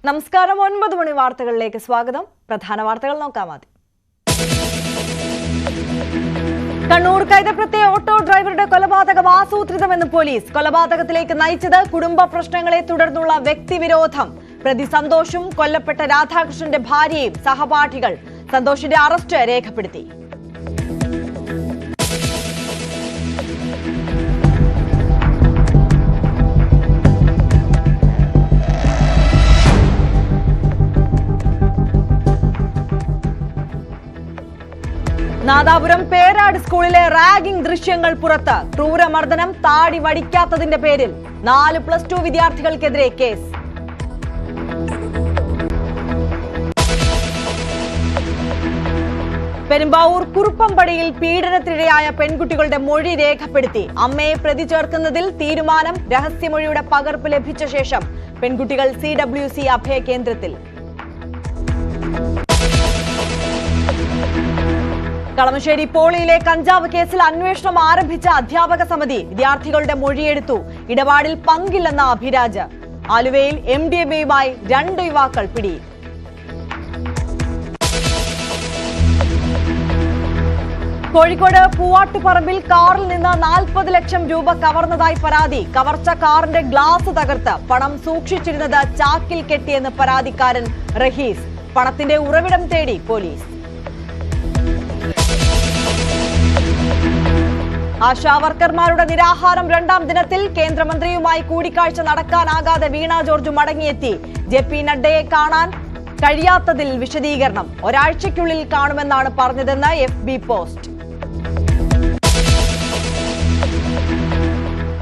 നമസ്കാരം 9 മണി വാർത്തകളിലേക്ക് സ്വാഗതം. പ്രധാന വാർത്തകൾ നോക്കാം. ആദ്യം കണ്ണൂർ കൈതപ്രത്തെ ഓട്ടോ ഡ്രൈവറുടെ കൊലപാതകം ആസൂത്രിതമെന്ന് പോലീസ്. കൊലപാതകത്തിലേക്ക് നയിച്ചത് കുടുംബ പ്രശ്നങ്ങളെ തുടർന്നുള്ള വ്യക്തിവിരോധം. പ്രതി സന്തോഷും കൊല്ലപ്പെട്ട രാധാകൃഷ്ണന്റെ ഭാര്യയും സഹപാഠികൾ. സന്തോഷിന്റെ അറസ്റ്റ് രേഖപ്പെടുത്തി. നാദാപുരം പേരാട് സ്കൂളിലെ റാഗിംഗ് ദൃശ്യങ്ങൾ പുറത്ത്. ക്രൂരമർദ്ദനം താടി വടിക്കാത്തതിന്റെ പേരിൽ 4 +2 വിദ്യാർത്ഥികൾക്കെതിരെ കേസ്. പെരുമ്പാവൂർ കുറുപ്പംപടിയിൽ പീഡനത്തിനിരയായ പെൺകുട്ടികളുടെ മൊഴി രേഖപ്പെടുത്തി. അമ്മയെ പ്രതി ചേർക്കുന്നതിൽ തീരുമാനം. രഹസ്യമൊഴിയുടെ പകർപ്പ് ലഭിച്ച ശേഷം പെൺകുട്ടികൾ CWC അഭയ കേന്ദ്രത്തിൽ. കളമശ്ശേരി പോളിയിലെ കഞ്ചാവ് കേസിൽ അന്വേഷണം ആരംഭിച്ച അധ്യാപക സമിതി. വിദ്യാർത്ഥികളുടെ മൊഴിയെടുത്തു. ഇടപാടിൽ പങ്കില്ലെന്ന അഭിരാജ്. ആലുവയിൽ MDMAയുമായി 2 യുവാക്കൾ പിടിയിൽ. കോഴിക്കോട് പൂവാട്ടുപറമ്പിൽ കാറിൽ നിന്ന് 40 ലക്ഷം രൂപ കവർന്നതായി പരാതി. കവർച്ച കാറിന്റെ ഗ്ലാസ് തകർത്ത്. പണം സൂക്ഷിച്ചിരുന്നത് ചാക്കിൽ കെട്ടിയെന്ന് പരാതിക്കാരൻ റഹീസ്. പണത്തിന്റെ ഉറവിടം തേടി പോലീസ്. ആശാവർക്കർമാരുടെ നിരാഹാരം 2ാം ദിനത്തിൽ. കേന്ദ്രമന്ത്രിയുമായി കൂടിക്കാഴ്ച നടക്കാനാകാതെ വീണ ജോർജ് മടങ്ങിയെത്തി. JP നഡ്ഡയെ കാണാൻ കഴിയാത്തതിൽ വിശദീകരണം. ഒരാഴ്ചയ്ക്കുള്ളിൽ കാണുമെന്നാണ് പറഞ്ഞതെന്ന് FB പോസ്റ്റ്.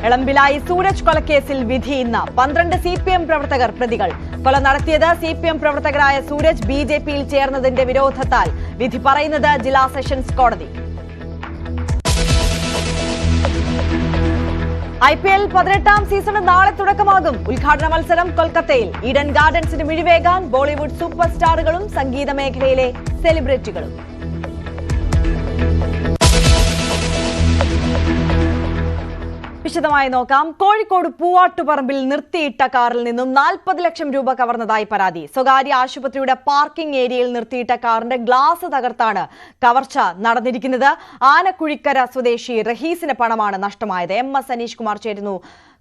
എളമ്പിലായി സൂരജ് കൊലക്കേസിൽ വിധി ഇന്ന്. 12 CPM പ്രവർത്തകർ പ്രതികൾ. കൊല നടത്തിയത് CPM പ്രവർത്തകരായ സൂരജ് BJPയിൽ ചേർന്നതിന്റെ വിരോധത്താൽ. വിധി പറയുന്നത് ജില്ലാ സെഷൻസ് കോടതി. IPL 18ാം സീസണ് നാളെ തുടക്കമാകും. ഉദ്ഘാടന മത്സരം കൊൽക്കത്തയിൽ. ഈഡൻ ഗാർഡൻസിന് മിഴിവേകാൻ ബോളിവുഡ് സൂപ്പർ സ്റ്റാറുകളും സംഗീത മേഖലയിലെ സെലിബ്രിറ്റികളും. വിശദമായി നോക്കാം. കോഴിക്കോട് പൂവാട്ടുപറമ്പിൽ നിർത്തിയിട്ട കാറിൽ നിന്നും 40 ലക്ഷം രൂപ കവർന്നതായി പരാതി. സ്വകാര്യ ആശുപത്രിയുടെ പാർക്കിംഗ് ഏരിയയിൽ നിർത്തിയിട്ട കാറിന്റെ ഗ്ലാസ് തകർത്താണ് കവർച്ച നടന്നിരിക്കുന്നത്. ആനക്കുഴിക്കര സ്വദേശി റഹീസിന് പണമാണ് നഷ്ടമായത്. MS അനീഷ് കുമാർ ചേരുന്നു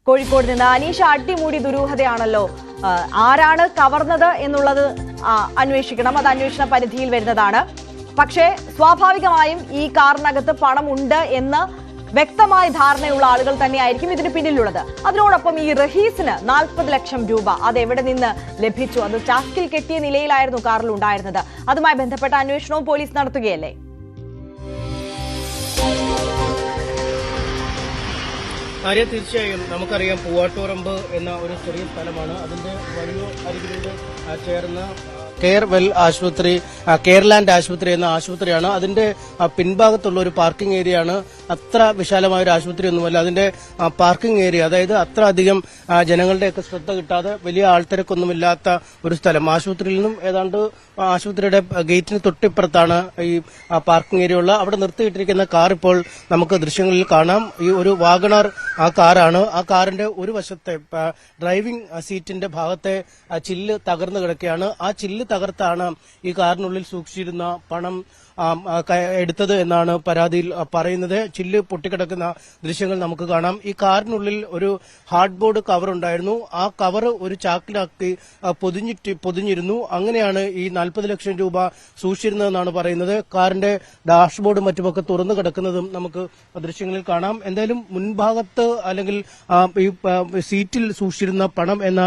കോഴിക്കോട് നിന്ന്. അനീഷ്, അടിമുടി ദുരൂഹതയാണല്ലോ. ആരാണ് കവർന്നത് എന്നുള്ളത് അന്വേഷിക്കണം. അത് അന്വേഷണ പരിധിയിൽ വരുന്നതാണ്. പക്ഷേ സ്വാഭാവികമായും ഈ കാറിനകത്ത് പണമുണ്ട് എന്ന് വ്യക്തമായ ധാരണയുള്ള ആളുകൾ തന്നെയായിരിക്കും ഇതിന് പിന്നിലുള്ളത്. അതിനോടൊപ്പം ഈ റഹീസിന് 40 ലക്ഷം രൂപ അതെവിടെ നിന്ന് ലഭിച്ചു? അത് ചാക്കിൽ കെട്ടിയ നിലയിലായിരുന്നു കാറിൽ ഉണ്ടായിരുന്നത്. അതുമായി ബന്ധപ്പെട്ട അന്വേഷണവും പോലീസ് നടത്തുകയല്ലേ? തീർച്ചയായും നമുക്കറിയാം, പൂവാട്ടുപറമ്പ് എന്ന ഒരു ചെറിയ സ്ഥലമാണ്. അതിന്റെ വലിയ അരികിലൂടെ ചേർന്ന് കെയർവെൽ ആശുപത്രി, കെയർലാൻഡ് ആശുപത്രി എന്ന ആശുപത്രിയാണ്. അതിന്റെ പിൻഭാഗത്തുള്ള ഒരു പാർക്കിംഗ് ഏരിയയാണ്. അത്ര വിശാലമായ ഒരു ആശുപത്രി ഒന്നുമല്ല. അതിന്റെ പാർക്കിംഗ് ഏരിയ, അതായത് അത്ര അധികം ജനങ്ങളുടെയൊക്കെ ശ്രദ്ധ കിട്ടാതെ വലിയ ആൾത്തിരക്കൊന്നുമില്ലാത്ത ഒരു സ്ഥലം. ആശുപത്രിയിൽ നിന്നും ഏതാണ്ട് ആശുപത്രിയുടെ ഗേറ്റിന് തൊട്ടിപ്പുറത്താണ് ഈ പാർക്കിംഗ് ഏരിയ ഉള്ള. അവിടെ നിർത്തിയിട്ടിരിക്കുന്ന കാർ ഇപ്പോൾ നമുക്ക് ദൃശ്യങ്ങളിൽ കാണാം. ഈ ഒരു വാഗണാർ ആ കാറാണ്. ആ കാറിന്റെ ഒരു വശത്തെ ഡ്രൈവിംഗ് സീറ്റിന്റെ ഭാഗത്തെ ചില്ല് തകർന്നു കിടക്കുകയാണ്. ആ ചില്ല് തകർത്താണ് ഈ കാറിനുള്ളിൽ സൂക്ഷിച്ചിരുന്ന പണം എടുത്തത് എന്നാണ് പരാതിയിൽ പറയുന്നത്. ചില്ല് പൊട്ടിക്കിടക്കുന്ന ദൃശ്യങ്ങൾ നമുക്ക് കാണാം. ഈ കാറിനുള്ളിൽ ഒരു ഹാർഡ് ബോർഡ് കവർ ഉണ്ടായിരുന്നു. ആ കവർ ഒരു ചാക്കിലാക്കി പൊതിഞ്ഞിരുന്നു. അങ്ങനെയാണ് ഈ 40 ലക്ഷം രൂപ സൂക്ഷിച്ചിരുന്നതെന്നാണ് പറയുന്നത്. കാറിന്റെ ഡാഷ്ബോർഡും മറ്റുമൊക്കെ തുറന്നു കിടക്കുന്നതും നമുക്ക് ദൃശ്യങ്ങളിൽ കാണാം. എന്തായാലും മുൻഭാഗത്ത് അല്ലെങ്കിൽ ഈ സീറ്റിൽ സൂക്ഷിച്ചിരുന്ന പണം എന്ന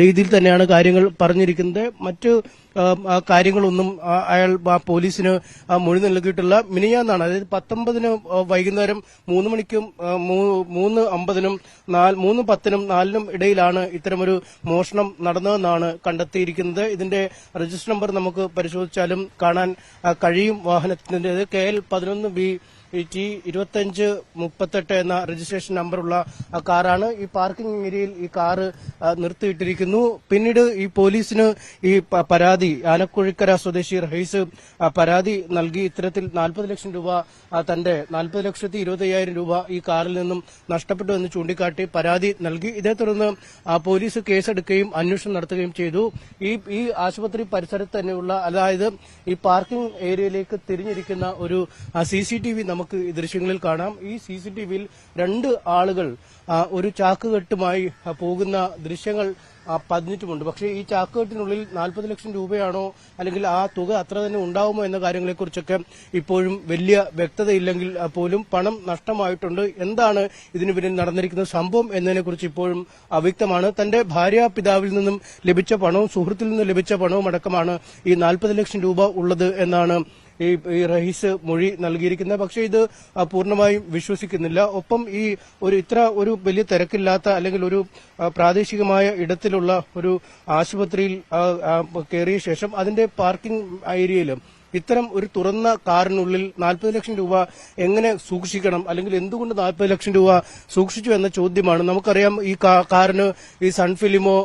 രീതിയിൽ തന്നെയാണ് കാര്യങ്ങൾ പറഞ്ഞിരിക്കുന്നത്. മറ്റ് കാര്യങ്ങളൊന്നും അയാൾ പോലീസിന് മൊഴി നൽകിയിട്ടുള്ള. മിനിഞ്ഞാന്നാണ്, അതായത് 19-ന് വൈകുന്നേരം 3 മണിക്കും 3:50-നും 3:10-നും 4-നും ഇടയിലാണ് ഇത്തരമൊരു മോഷണം നടന്നതെന്നാണ് കണ്ടെത്തിയിരിക്കുന്നത്. ഇതിന്റെ രജിസ്റ്റർ നമ്പർ നമുക്ക് പരിശോധിച്ചാലും കാണാൻ കഴിയും. വാഹനത്തിന്റേത് KL 11B ഈ T2538 എന്ന രജിസ്ട്രേഷൻ നമ്പറുള്ള കാറാണ്. ഈ പാർക്കിംഗ് ഏരിയയിൽ ഈ കാറ് നിർത്തിയിട്ടിരിക്കുന്നു. പിന്നീട് ഈ പോലീസിന് ഈ പരാതി ആനക്കുഴിക്കര സ്വദേശി റഹീസ് പരാതി നൽകി ഇത്തരത്തിൽ 40 ലക്ഷം രൂപ തന്റെ 40,20,000 രൂപ ഈ കാറിൽ നിന്നും നഷ്ടപ്പെട്ടു എന്ന് ചൂണ്ടിക്കാട്ടി പരാതി നൽകി. ഇതേ തുടർന്ന് പോലീസ് കേസെടുക്കുകയും അന്വേഷണം നടത്തുകയും ചെയ്തു. ഈ ആശുപത്രി പരിസരത്ത് തന്നെയുള്ള അതായത് ഈ പാർക്കിംഗ് ഏരിയയിലേക്ക് തിരിഞ്ഞിരിക്കുന്ന ഒരു CCTV നമുക്ക് ഈ ദൃശ്യങ്ങളിൽ കാണാം. ഈ CCTVയിൽ 2 ആളുകൾ ഒരു ചാക്കുകെട്ടുമായി പോകുന്ന ദൃശ്യങ്ങൾ പതിഞ്ഞിട്ടുമുണ്ട്. പക്ഷേ ഈ ചാക്കുകെട്ടിനുള്ളിൽ 40 ലക്ഷം രൂപയാണോ അല്ലെങ്കിൽ ആ തുക അത്ര തന്നെ ഉണ്ടാവുമോ എന്ന കാര്യങ്ങളെക്കുറിച്ചൊക്കെ ഇപ്പോഴും വലിയ വ്യക്തതയില്ലെങ്കിൽ പോലും പണം നഷ്ടമായിട്ടുണ്ട്. എന്താണ് ഇതിനു പിന്നിൽ നടന്നിരിക്കുന്ന സംഭവം എന്നതിനെക്കുറിച്ച് ഇപ്പോഴും അവ്യക്തമാണ്. തന്റെ ഭാര്യ പിതാവിൽ നിന്നും ലഭിച്ച പണവും സുഹൃത്തിൽ നിന്നും ലഭിച്ച പണവും അടക്കമാണ് ഈ 40 ലക്ഷം രൂപ ഉള്ളത് എന്നാണ് ഈ റഹീസ് മൊഴി നൽകിയിരിക്കുന്നത്. പക്ഷേ ഇത് പൂർണ്ണമായും വിശ്വസിക്കുന്നില്ല. ഒപ്പം ഈ ഇത്ര ഒരു വലിയ തിരക്കില്ലാത്ത അല്ലെങ്കിൽ ഒരു പ്രാദേശികമായ ഇടത്തിലുള്ള ഒരു ആശുപത്രിയിൽ കയറിയ ശേഷം അതിന്റെ പാർക്കിംഗ് ഏരിയയിൽ ഇത്തരം ഒരു തുറന്ന കാറിനുള്ളിൽ 40 ലക്ഷം രൂപ എങ്ങനെ സൂക്ഷിക്കണം അല്ലെങ്കിൽ എന്തുകൊണ്ട് 40 ലക്ഷം രൂപ സൂക്ഷിച്ചു എന്ന ചോദ്യമാണ്. നമുക്കറിയാം ഈ കാറിന് ഈ സൺഫിലിമോ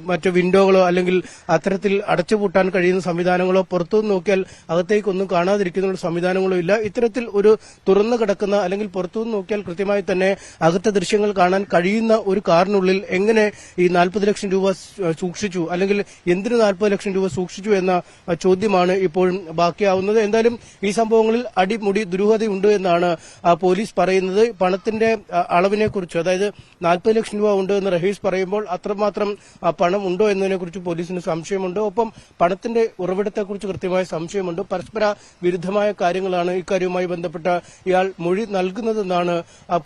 മറ്റ് വിൻഡോകളോ അല്ലെങ്കിൽ അത്തരത്തിൽ അടച്ചുപൂട്ടാൻ കഴിയുന്ന സംവിധാനങ്ങളോ പുറത്തുനിന്ന് നോക്കിയാൽ അകത്തേക്കൊന്നും കാണാതിരിക്കുന്ന സംവിധാനങ്ങളോ ഇല്ല. ഇത്തരത്തിൽ ഒരു തുറന്നു കിടക്കുന്ന അല്ലെങ്കിൽ പുറത്തുനിന്ന് നോക്കിയാൽ കൃത്യമായി തന്നെ അകത്തെ ദൃശ്യങ്ങൾ കാണാൻ കഴിയുന്ന ഒരു കാറിനുള്ളിൽ എങ്ങനെ ഈ 40 ലക്ഷം രൂപ സൂക്ഷിച്ചു അല്ലെങ്കിൽ എന്തിന് 40 ലക്ഷം രൂപ സൂക്ഷിച്ചു എന്ന ചോദ്യമാണ് ഇപ്പോഴും ബാക്കിയാവുന്നത്. എന്തായാലും ഈ സംഭവങ്ങളിൽ അടിമുടി ദുരൂഹതയുണ്ട് എന്നാണ് പോലീസ് പറയുന്നത്. പണത്തിന്റെ അളവിനെക്കുറിച്ച് അതായത് 40 ലക്ഷം രൂപ ഉണ്ട് എന്ന് റഹീസ് പറയുമ്പോൾ അത്രമാത്രം പണം ഉണ്ടോ എന്നതിനെക്കുറിച്ച് പോലീസിന് സംശയമുണ്ട്. ഒപ്പം പണത്തിന്റെ ഉറവിടത്തെക്കുറിച്ച് കൃത്യമായ സംശയമുണ്ട്. പരസ്പര വിരുദ്ധമായ കാര്യങ്ങളാണ് ഇക്കാര്യവുമായി ബന്ധപ്പെട്ട ഇയാൾ മൊഴി നൽകുന്നതെന്നാണ്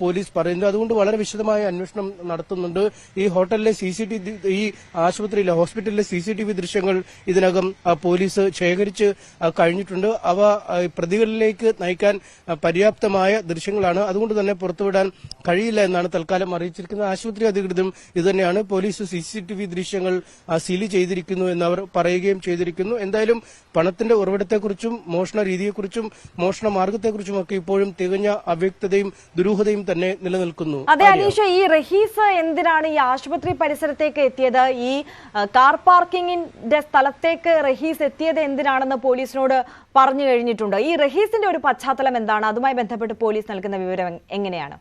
പോലീസ് പറയുന്നത്. അതുകൊണ്ട് വളരെ വിശദമായ അന്വേഷണം നടത്തുന്നുണ്ട്. ഈ ഹോട്ടലിലെ ഈ ആശുപത്രിയിലെ ഹോസ്പിറ്റലിലെ CCTV ദൃശ്യങ്ങൾ ഇതിനകം പോലീസ് ശേഖരിച്ച് കഴിഞ്ഞിട്ടുണ്ട്. അവ പ്രതികളിലേക്ക് നയിക്കാൻ പര്യാപ്തമായ ദൃശ്യങ്ങളാണ്. അതുകൊണ്ട് തന്നെ പുറത്തുവിടാൻ കഴിയില്ല എന്നാണ് തൽക്കാലം അറിയിച്ചിരിക്കുന്നത്. ആശുപത്രി അധികൃതരും ഇതുതന്നെയാണ്. പോലീസ് CCTV ദൃശ്യങ്ങൾ സീൽ ചെയ്തിരിക്കുന്നു എന്നവർ പറയുകയും ചെയ്തിരിക്കുന്നു. എന്തായാലും പണത്തിന്റെ ഉറവിടത്തെക്കുറിച്ചും മോഷണ രീതിയെക്കുറിച്ചും മോഷണ മാർഗത്തെക്കുറിച്ചുമൊക്കെ ഇപ്പോഴും തികഞ്ഞ അവ്യക്തതയും ദുരൂഹതയും തന്നെ നിലനിൽക്കുന്നു. അതെ അനീഷ, ഈ റഹീസ് എന്തിനാണ് ഈ ആശുപത്രി പരിസരത്തേക്ക് എത്തിയത്? ഈ കാർ പാർക്കിംഗിന്റെ സ്ഥലത്തേക്ക് റഹീസ് എത്തിയത് എന്തിനാണെന്ന് പോലീസിനോട് പറഞ്ഞു കഴിഞ്ഞിട്ടുണ്ട്. ഈ റഹീസിന്റെ ഒരു പശ്ചാത്തലം എന്താണ്? അതുമായി ബന്ധപ്പെട്ട് പോലീസ് നൽകുന്ന വിവരം എങ്ങനെയാണ്?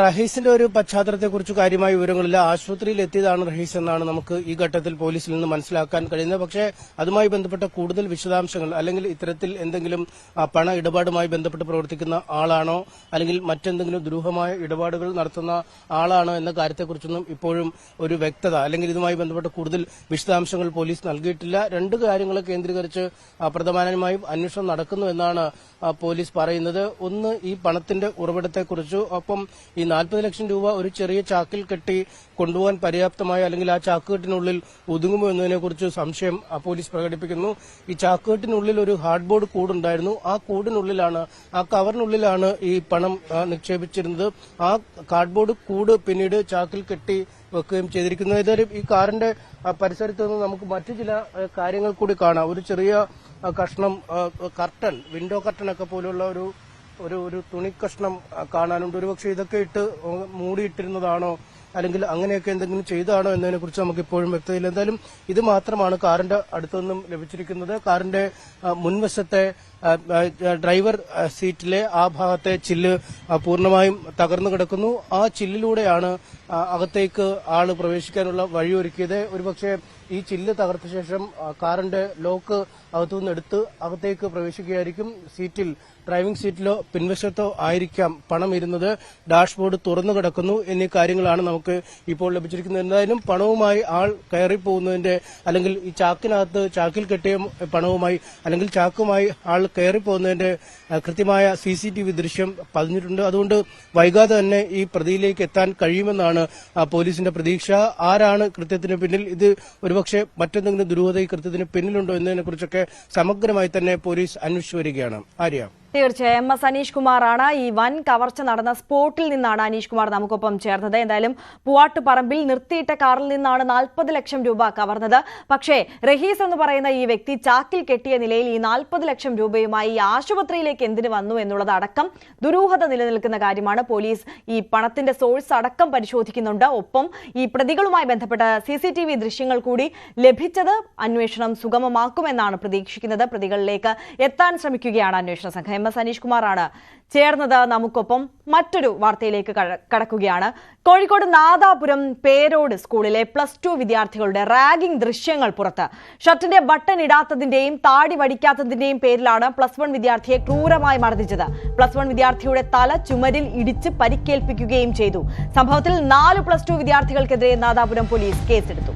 റഹീസിന്റെ ഒരു പശ്ചാത്തലത്തെക്കുറിച്ച് കാര്യമായ വിവരങ്ങളില്ല. ആശുപത്രിയിൽ എത്തിയതാണ് റഹീസ് എന്നാണ് നമുക്ക് ഈ ഘട്ടത്തിൽ പോലീസിൽ നിന്ന് മനസ്സിലാക്കാൻ കഴിയുന്നത്. പക്ഷേ അതുമായി ബന്ധപ്പെട്ട കൂടുതൽ വിശദാംശങ്ങൾ അല്ലെങ്കിൽ ഇത്തരത്തിൽ എന്തെങ്കിലും പണ ഇടപാടുമായി ബന്ധപ്പെട്ട് പ്രവർത്തിക്കുന്ന ആളാണോ അല്ലെങ്കിൽ മറ്റെന്തെങ്കിലും ദുരൂഹമായ ഇടപാടുകൾ നടത്തുന്ന ആളാണോ എന്ന കാര്യത്തെക്കുറിച്ചൊന്നും ഇപ്പോഴും ഒരു വ്യക്തത അല്ലെങ്കിൽ ഇതുമായി ബന്ധപ്പെട്ട കൂടുതൽ വിശദാംശങ്ങൾ പോലീസ് നൽകിയിട്ടില്ല. 2 കാര്യങ്ങളെ കേന്ദ്രീകരിച്ച് പ്രധാനമായും അന്വേഷണം നടക്കുന്നു എന്നാണ് പോലീസ് പറയുന്നത്. ഒന്ന്, ഈ പണത്തിന്റെ ഉറവിടത്തെക്കുറിച്ച്, ഒപ്പം ഈ 40 ലക്ഷം രൂപ ഒരു ചെറിയ ചാക്കിൽ കെട്ടി കൊണ്ടുപോകാൻ പര്യാപ്തമായ അല്ലെങ്കിൽ ആ ചാക്കുകെട്ടിനുള്ളിൽ ഒതുങ്ങുമോ എന്നതിനെക്കുറിച്ച് സംശയം പോലീസ് പ്രകടിപ്പിക്കുന്നു. ഈ ചാക്കുകെട്ടിനുള്ളിൽ ഒരു ഹാർഡ് ബോർഡ് കൂടുണ്ടായിരുന്നു. ആ കൂടിനുള്ളിലാണ്, ആ കവറിനുള്ളിലാണ് ഈ പണം നിക്ഷേപിച്ചിരുന്നത്. ആ കാർഡ്ബോർഡ് കൂട് പിന്നീട് ചാക്കിൽ കെട്ടി വെക്കുകയും ചെയ്തിരിക്കുന്നു. ഏതായാലും ഈ കാറിന്റെ പരിസരത്ത് നിന്ന് നമുക്ക് മറ്റു ചില കാര്യങ്ങൾ കൂടി കാണാം. ഒരു ചെറിയ കഷ്ണം കർട്ടൻ, വിൻഡോ കർട്ടൻ ഒക്കെ പോലുള്ള ഒരു തുണിക്കഷ്ണം കാണാനുണ്ട്. ഒരുപക്ഷെ ഇതൊക്കെ ഇട്ട് മൂടിയിട്ടിരുന്നതാണോ അല്ലെങ്കിൽ അങ്ങനെയൊക്കെ എന്തെങ്കിലും ചെയ്താണോ എന്നതിനെ കുറിച്ച് നമുക്ക് ഇപ്പോഴും വ്യക്തതയില്ല. എന്തായാലും ഇത് മാത്രമാണ് കാറിന്റെ അടുത്തുനിന്നും ലഭിച്ചിരിക്കുന്നത്. കാറിന്റെ മുൻവശത്തെ ഡ്രൈവർ സീറ്റിലെ ആ ഭാഗത്തെ ചില്ല് പൂർണ്ണമായും തകർന്നു കിടക്കുന്നു. ആ ചില്ലിലൂടെയാണ് അകത്തേക്ക് ആള് പ്രവേശിക്കാനുള്ള വഴിയൊരുക്കിയത്. ഒരുപക്ഷെ ഈ ചില്ല് തകർത്ത ശേഷം കാറിന്റെ ലോക്ക് അകത്തുനിന്ന് എടുത്ത് അകത്തേക്ക് പ്രവേശിക്കുകയായിരിക്കും. ഡ്രൈവിംഗ് സീറ്റിലോ പിൻവശത്തോ ആയിരിക്കാം പണം ഇരുന്നത്. ഡാഷ്ബോർഡ് തുറന്നു കിടക്കുന്നു എന്നീ കാര്യങ്ങളാണ് നമുക്ക് ഇപ്പോൾ ലഭിച്ചിരിക്കുന്നത്. എന്തായാലും പണവുമായി ആൾ കയറിപ്പോകുന്നതിന്റെ അല്ലെങ്കിൽ ഈ ചാക്കിൽ കെട്ടിയ പണവുമായി അല്ലെങ്കിൽ ചാക്കുമായി ആൾ കയറിപ്പോകുന്നതിന്റെ കൃത്യമായ CCTV ദൃശ്യം പതിഞ്ഞിട്ടുണ്ട്. അതുകൊണ്ട് വൈകാതെ തന്നെ ഈ പ്രതിയിലേക്ക് എത്താൻ കഴിയുമെന്നാണ് പോലീസിന്റെ പ്രതീക്ഷ. ആരാണ് കൃത്യത്തിന് പിന്നിൽ, ഇത് ഒരുപക്ഷെ മറ്റെന്തെങ്കിലും ദുരൂഹത ഈ കൃത്യത്തിന് പിന്നിലുണ്ടോ എന്നതിനെക്കുറിച്ചൊക്കെ സമഗ്രമായി തന്നെ പോലീസ് അന്വേഷിച്ചു വരികയാണ്. ആര്യ. തീർച്ചയായും എസ് അനീഷ് കുമാറാണ് ഈ വൻ കവർച്ച നടന്ന സ്പോട്ടിൽ നിന്നാണ് അനീഷ് കുമാർ നമുക്കൊപ്പം ചേർന്നത്. എന്തായാലും പൂവാട്ടുപറമ്പിൽ നിർത്തിയിട്ട കാറിൽ നിന്നാണ് 40 ലക്ഷം രൂപ കവർന്നത്. പക്ഷേ റഹീസ് എന്ന് പറയുന്ന ഈ വ്യക്തി ചാക്കിൽ കെട്ടിയ നിലയിൽ ഈ 40 ലക്ഷം രൂപയുമായി ഈ ആശുപത്രിയിലേക്ക് എന്തിനു വന്നു എന്നുള്ളത് അടക്കം ദുരൂഹത നിലനിൽക്കുന്ന കാര്യമാണ്. പോലീസ് ഈ പണത്തിന്റെ സോഴ്സ് അടക്കം പരിശോധിക്കുന്നുണ്ട്. ഒപ്പം ഈ പ്രതികളുമായി ബന്ധപ്പെട്ട CCTV ദൃശ്യങ്ങൾ കൂടി ലഭിച്ചത് അന്വേഷണം സുഗമമാക്കുമെന്നാണ് പ്രതീക്ഷിക്കുന്നത്. പ്രതികളിലേക്ക് എത്താൻ ശ്രമിക്കുകയാണ് അന്വേഷണ സംഘം. എസ് അനീഷ് കുമാറാണ് ചേർന്നത് നമുക്കൊപ്പം. മറ്റൊരു വാർത്തയിലേക്ക് കടക്കുകയാണ്. കോഴിക്കോട് നാദാപുരം പേരോട് സ്കൂളിലെ +2 വിദ്യാർത്ഥികളുടെ റാഗിംഗ് ദൃശ്യങ്ങൾ പുറത്ത്. ഷർട്ടിന്റെ ബട്ടൺ ഇടാത്തതിന്റെയും താടി വടിക്കാത്തതിന്റെയും പേരിലാണ് +1 വിദ്യാർത്ഥിയെ ക്രൂരമായി മർദ്ദിച്ചത്. +1 വിദ്യാർത്ഥിയുടെ തല ചുമരിൽ ഇടിച്ച് പരിക്കേൽപ്പിക്കുകയും ചെയ്തു. സംഭവത്തിൽ 4 +2 വിദ്യാർത്ഥികൾക്കെതിരെ നാദാപുരം പോലീസ് കേസെടുത്തു.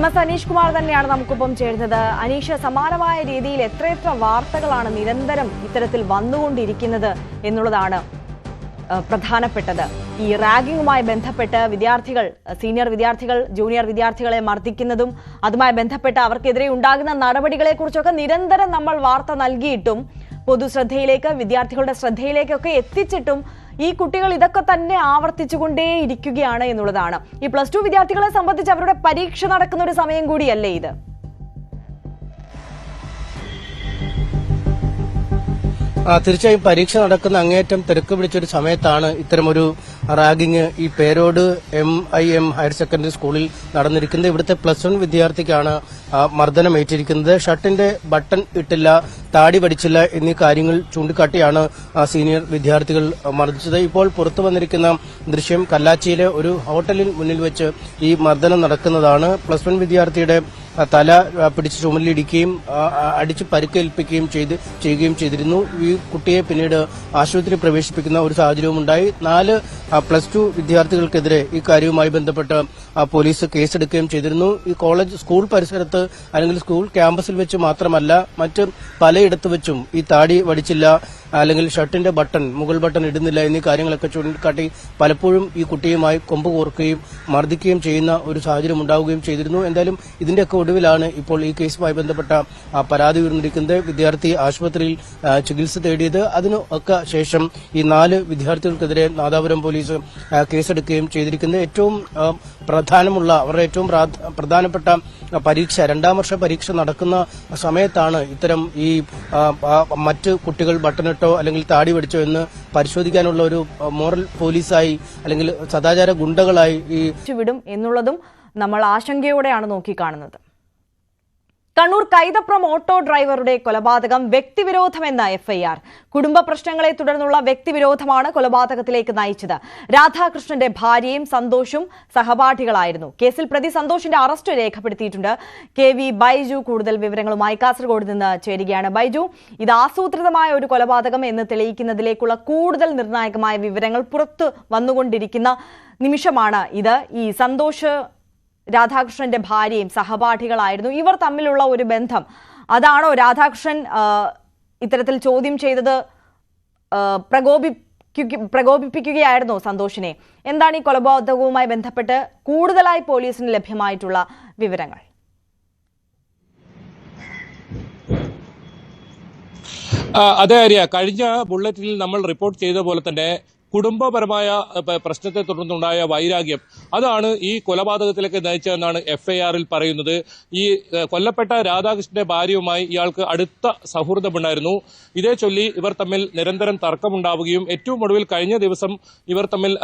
എസ് അനീഷ് കുമാർ തന്നെയാണ് നമുക്കൊപ്പം ചേരുന്നത്. അനീഷ്, സമാനമായ രീതിയിൽ എത്രയെത്ര വാർത്തകളാണ് നിരന്തരം ഇത്തരത്തിൽ വന്നുകൊണ്ടിരിക്കുന്നത് എന്നുള്ളതാണ് പ്രധാനപ്പെട്ടത്. ഈ റാഗിങ്ങുമായി ബന്ധപ്പെട്ട് വിദ്യാർത്ഥികൾ, സീനിയർ വിദ്യാർത്ഥികൾ ജൂനിയർ വിദ്യാർത്ഥികളെ മർദ്ദിക്കുന്നതും അതുമായി ബന്ധപ്പെട്ട് അവർക്കെതിരെ ഉണ്ടാകുന്ന നടപടികളെക്കുറിച്ചൊക്കെ നിരന്തരം നമ്മൾ വാർത്ത നൽകിയിട്ടും പൊതുശ്രദ്ധയിലേക്ക്, വിദ്യാർത്ഥികളുടെ ശ്രദ്ധയിലേക്കൊക്കെ എത്തിച്ചിട്ടും ഈ കുട്ടികൾ ഇതൊക്കെ തന്നെ ആവർത്തിച്ചുകൊണ്ടേയിരിക്കുകയാണ് എന്നുള്ളതാണ്. ഈ +2 വിദ്യാർത്ഥികളെ സംബന്ധിച്ച് അവരുടെ പരീക്ഷ നടക്കുന്ന ഒരു സമയം കൂടിയല്ലേ ഇത്? തീർച്ചയായും പരീക്ഷ നടക്കുന്ന അങ്ങേയറ്റം തിരക്ക് പിടിച്ചൊരു സമയത്താണ് ഇത്തരമൊരു റാഗിങ് ഈ പേരോട് MIM ഹയർ സെക്കൻഡറി സ്കൂളിൽ നടന്നിരിക്കുന്നത്. ഇവിടുത്തെ +1 വിദ്യാർത്ഥിക്കാണ് മർദ്ദനമേറ്റിരിക്കുന്നത്. ഷർട്ടിന്റെ ബട്ടൺ ഇട്ടില്ല, താടി പഠിച്ചില്ല എന്നീ കാര്യങ്ങൾ ചൂണ്ടിക്കാട്ടിയാണ് സീനിയർ വിദ്യാർത്ഥികൾ മർദ്ദിച്ചത്. ഇപ്പോൾ പുറത്തു വന്നിരിക്കുന്ന ദൃശ്യം കല്ലാച്ചിയിലെ ഒരു ഹോട്ടലിൽ മുന്നിൽ വെച്ച് ഈ മർദ്ദനം നടക്കുന്നതാണ്. +1 വിദ്യാർത്ഥിയുടെ തല പിടിച്ച് ചുമലിലിടിക്കുകയും അടിച്ച് പരിക്കേൽപ്പിക്കുകയും ചെയ്യുകയും ചെയ്തിരുന്നു. ഈ കുട്ടിയെ പിന്നീട് ആശുപത്രി പ്രവേശിപ്പിക്കുന്ന ഒരു സാഹചര്യവും ഉണ്ടായി. 4 +2 വിദ്യാർത്ഥികൾക്കെതിരെ ഈ കാര്യവുമായി ബന്ധപ്പെട്ട് പോലീസ് കേസെടുക്കുകയും ചെയ്തിരുന്നു. ഈ സ്കൂൾ പരിസരത്ത് അല്ലെങ്കിൽ സ്കൂൾ ക്യാമ്പസിൽ വെച്ച് മാത്രമല്ല മറ്റ് പലയിടത്ത് വെച്ചും ഈ താടി വടിച്ചില്ല, അല്ലെങ്കിൽ ഷർട്ടിന്റെ മുകൾ ബട്ടൺ ഇടുന്നില്ല എന്നീ കാര്യങ്ങളൊക്കെ ചൂണ്ടിക്കാട്ടി പലപ്പോഴും ഈ കുട്ടിയുമായി കൊമ്പ് കോർക്കുകയും മർദ്ദിക്കുകയും ചെയ്യുന്ന ഒരു സാഹചര്യം ഉണ്ടാവുകയും ചെയ്തിരുന്നു. എന്തായാലും ഇതിന്റെയൊക്കെ ഒടുവിലാണ് ഇപ്പോൾ ഈ കേസുമായി ബന്ധപ്പെട്ട പരാതി ഉയർന്നിരിക്കുന്നത്. വിദ്യാർത്ഥി ആശുപത്രിയിൽ ചികിത്സ തേടിയത്. അതിനു ഒക്കെ ശേഷം ഈ 4 വിദ്യാർത്ഥികൾക്കെതിരെ നാദാപുരം പോലീസ് കേസെടുക്കുകയും ചെയ്തിരിക്കുന്നത്. ഏറ്റവും അവരുടെ ഏറ്റവും പ്രധാനപ്പെട്ട പരീക്ഷ, 2ാം വർഷ പരീക്ഷ നടക്കുന്ന സമയത്താണ് ഇത്തരം ഈ മറ്റ് കുട്ടികൾ ബട്ടണിട്ടോ അല്ലെങ്കിൽ താടി വടിച്ചോ എന്ന് പരിശോധിക്കാനുള്ള ഒരു മോറൽ പോലീസായി അല്ലെങ്കിൽ സദാചാര ഗുണ്ടകളായി വിടും എന്നുള്ളതും നമ്മൾ ആശങ്കയോടെയാണ് നോക്കിക്കാണുന്നത്. കണ്ണൂർ കൈതപ്രം ഓട്ടോ ഡ്രൈവറുടെ കൊലപാതകം വ്യക്തിവിരോധമെന്ന FIR. കുടുംബ പ്രശ്നങ്ങളെ തുടർന്നുള്ള വ്യക്തിവിരോധമാണ് കൊലപാതകത്തിലേക്ക് നയിച്ചത്. രാധാകൃഷ്ണന്റെ ഭാര്യയും സന്തോഷും സഹപാഠികളായിരുന്നു. കേസിൽ പ്രതി സന്തോഷിന്റെ അറസ്റ്റ് രേഖപ്പെടുത്തിയിട്ടുണ്ട്. KV ബൈജു കൂടുതൽ വിവരങ്ങളുമായി കാസർഗോഡ് നിന്ന് ചേരുകയാണ്. ബൈജു, ഇത് ആസൂത്രിതമായ ഒരു കൊലപാതകം എന്ന് തെളിയിക്കുന്നതിലേക്കുള്ള കൂടുതൽ നിർണായകമായ വിവരങ്ങൾ പുറത്തു വന്നുകൊണ്ടിരിക്കുന്ന നിമിഷമാണ് ഇത്. ഈ സന്തോഷ് രാധാകൃഷ്ണന്റെ ഭാര്യയും സഹപാഠികളായിരുന്നു. ഇവർ തമ്മിലുള്ള ഒരു ബന്ധം, അതാണോ രാധാകൃഷ്ണൻ ഇത്തരത്തിൽ ചോദ്യം ചെയ്തത്? പ്രകോപിപ്പിക്കുകയായിരുന്നോ സന്തോഷിനെ? എന്താണ് ഈ കൊലപാതകവുമായി ബന്ധപ്പെട്ട് കൂടുതലായി പോലീസിന് ലഭ്യമായിട്ടുള്ള വിവരങ്ങൾ? അതെ ആര്യ, കഴിഞ്ഞ ബുള്ളറ്റിൽ നമ്മൾ റിപ്പോർട്ട് ചെയ്ത പോലെ തന്നെ കുടുംബപരമായ പ്രശ്നത്തെ തുടർന്നുണ്ടായ വൈരാഗ്യം, അതാണ് ഈ കൊലപാതകത്തിലേക്ക് നയിച്ചതെന്നാണ് FIR-ൽ പറയുന്നത്. ഈ കൊല്ലപ്പെട്ട രാധാകൃഷ്ണന്റെ ഭാര്യയുമായി ഇയാൾക്ക് അടുത്ത സൗഹൃദമുണ്ടായിരുന്നു. ഇതേ ചൊല്ലി ഇവർ തമ്മിൽ നിരന്തരം തർക്കമുണ്ടാവുകയും ഏറ്റവും ഒടുവിൽ കഴിഞ്ഞ ദിവസം ഇവർ തമ്മിൽ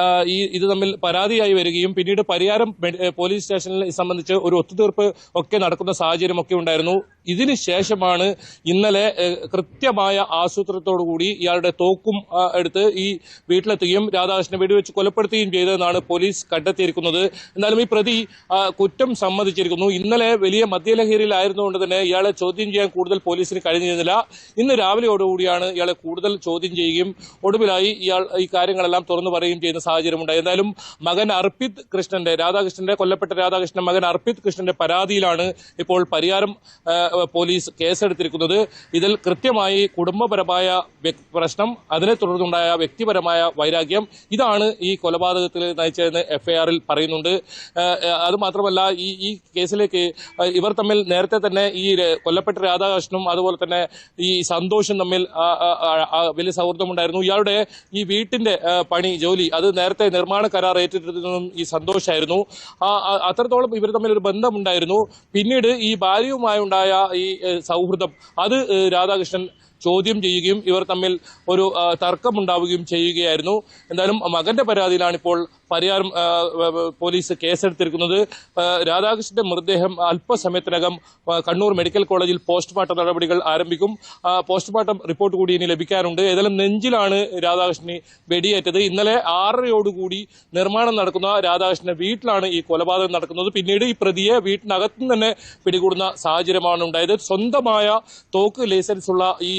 ഇത് തമ്മിൽ പരാതിയായി വരികയും പിന്നീട് പരിയാരം പോലീസ് സ്റ്റേഷനിൽ സംബന്ധിച്ച് ഒരു ഒത്തുതീർപ്പ് ഒക്കെ നടക്കുന്ന സാഹചര്യമൊക്കെ ഉണ്ടായിരുന്നു. ഇതിന് ശേഷമാണ് ഇന്നലെ കൃത്യമായ ആസൂത്രണത്തോടുകൂടി ഇയാളുടെ തോക്കും എടുത്ത് ഈ വീട്ടിലെത്തുകയും രാധാകൃഷ്ണനെ വെടിവെച്ച് കൊലപ്പെടുത്തുകയും ചെയ്തതെന്നാണ് പോലീസ് കണ്ടെത്തിയിരിക്കുന്നത്. എന്നാലും ഈ പ്രതി കുറ്റം സമ്മതിച്ചിരിക്കുന്നു. ഇന്നലെ വലിയ മദ്യലഹരിയിലായിരുന്നുകൊണ്ട് തന്നെ ഇയാളെ ചോദ്യം ചെയ്യാൻ കൂടുതൽ പോലീസിന് കഴിഞ്ഞിരുന്നില്ല. ഇന്ന് രാവിലെയോടുകൂടിയാണ് ഇയാളെ കൂടുതൽ ചോദ്യം ചെയ്യുകയും ഒടുവിലായി ഇയാൾ ഈ കാര്യങ്ങളെല്ലാം തുറന്നു പറയുകയും ചെയ്യുന്ന സാഹചര്യമുണ്ടായി. എന്തായാലും മകൻ അർപ്പിത് കൃഷ്ണന്റെ കൊല്ലപ്പെട്ട രാധാകൃഷ്ണന്റെ മകൻ അർപ്പിത് കൃഷ്ണന്റെ പരാതിയിലാണ് ഇപ്പോൾ പരിയാരം പോലീസ് കേസെടുത്തിരിക്കുന്നത്. ഇതിൽ കൃത്യമായി കുടുംബപരമായ പ്രശ്നം, അതിനെ തുടർന്നുണ്ടായ വ്യക്തിപരമായ വൈരാഗ്യം, ഇതാണ് ഈ കൊലപാതകത്തിൽ നയിച്ചതെന്ന് എഫ്ഐആറിൽ പറയുന്നുണ്ട്. അതുമാത്രമല്ല ഈ കേസിലേക്ക് ഇവർ തമ്മിൽ നേരത്തെ തന്നെ ഈ കൊല്ലപ്പെട്ട രാധാകൃഷ്ണനും അതുപോലെ തന്നെ ഈ സന്തോഷും തമ്മിൽ വലിയ സൗഹൃദമുണ്ടായിരുന്നു. ഇയാളുടെ ഈ വീട്ടിന്റെ ജോലി അത് നേരത്തെ നിർമ്മാണ കരാർ ഏറ്റെടുത്തതും ഈ സന്തോഷായിരുന്നു. അത്രത്തോളം ഇവർ തമ്മിൽ ഒരു ബന്ധമുണ്ടായിരുന്നു. പിന്നീട് ഈ ഭാര്യയുമായുണ്ടായ ഈ സൗഹൃദം അത് രാധാകൃഷ്ണൻ ചോദ്യം ചെയ്യുകയും ഇവർ തമ്മിൽ ഒരു തർക്കമുണ്ടാവുകയും ചെയ്യുകയായിരുന്നു. എന്തായാലും മകന്റെ പരാതിയിലാണ് ഇപ്പോൾ പരിയാരം പോലീസ് കേസെടുത്തിരിക്കുന്നത്. രാധാകൃഷ്ണന്റെ മൃതദേഹം അല്പസമയത്തിനകം കണ്ണൂർ മെഡിക്കൽ കോളേജിൽ പോസ്റ്റ്മോർട്ടം നടപടികൾ ആരംഭിക്കും. പോസ്റ്റ്മോർട്ടം റിപ്പോർട്ട് കൂടി ഇനി ലഭിക്കാനുണ്ട്. ഏതായാലും നെഞ്ചിലാണ് രാധാകൃഷ്ണന് വെടിയേറ്റത്. ഇന്നലെ 6:30 നിർമ്മാണം നടക്കുന്ന രാധാകൃഷ്ണന്റെ വീട്ടിലാണ് ഈ കൊലപാതകം നടക്കുന്നത്. പിന്നീട് ഈ പ്രതിയെ വീട്ടിനകത്തും തന്നെ പിടികൂടുന്ന സാഹചര്യമാണ് ഉണ്ടായത്. സ്വന്തമായ തോക്ക് ലൈസൻസ് ഉള്ള ഈ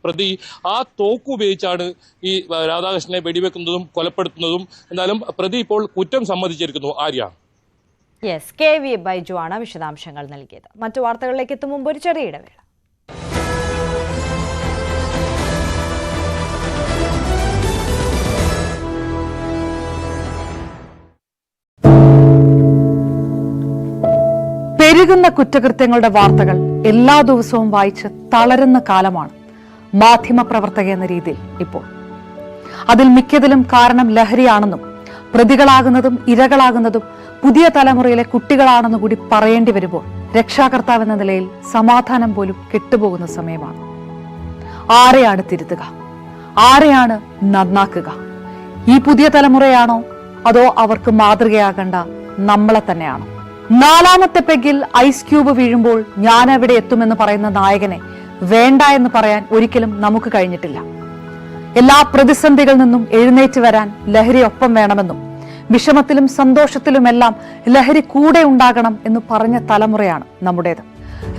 പ്രതി ആ തോക്ക് ഉപയോഗിച്ചാണ് ഈ രാധാകൃഷ്ണനെ വെടിവെക്കുന്നതും കൊലപ്പെടുത്തുന്നതും. എന്നാലും പ്രതി ഇപ്പോൾ കുറ്റം സമ്മതിച്ചിരിക്കുന്നു. ആര്യ. യെസ്, KV ബൈജു ആണ് വിശദാംശങ്ങൾ നൽകിയത്. മറ്റു വാർത്തകളിലേക്ക് എത്തും മുമ്പ് ഒരു ചെറിയ ഇടവേള. പെരുകുന്ന കുറ്റകൃത്യങ്ങളുടെ വാർത്തകൾ എല്ലാ ദിവസവും വായിച്ച് തളരുന്ന കാലമാണ് മാധ്യമപ്രവർത്തക എന്ന രീതിയിൽ ഇപ്പോൾ. അതിൽ മിക്കതിലും കാരണം ലഹരിയാണെന്നും പ്രതികളാകുന്നതും ഇരകളാകുന്നതും പുതിയ തലമുറയിലെ കുട്ടികളാണെന്ന് കൂടി പറയേണ്ടി വരുമ്പോൾ രക്ഷാകർത്താവെന്ന നിലയിൽ സമാധാനം പോലും കെട്ടുപോകുന്ന സമയമാണ്. ആരെയാണ് തിരുത്തുക? ആരെയാണ് നന്നാക്കുക? ഈ പുതിയ തലമുറയാണോ അതോ അവർക്ക് മാതൃകയാകേണ്ട നമ്മളെ തന്നെയാണോ? 4ാമത്തെ പെഗ്ഗിൽ ഐസ് ക്യൂബ് വീഴുമ്പോൾ ഞാൻ എവിടെ എത്തുമെന്ന് പറയുന്ന നായകനെ വേണ്ട എന്ന് പറയാൻ ഒരിക്കലും നമുക്ക് കഴിഞ്ഞിട്ടില്ല. എല്ലാ പ്രതിസന്ധികളിൽ നിന്നും എഴുന്നേറ്റ് വരാൻ ലഹരി ഒപ്പം വേണമെന്നും വിഷമത്തിലും സന്തോഷത്തിലുമെല്ലാം ലഹരി കൂടെ ഉണ്ടാകണം എന്ന് പറഞ്ഞ തലമുറയാണ് നമ്മുടേത്.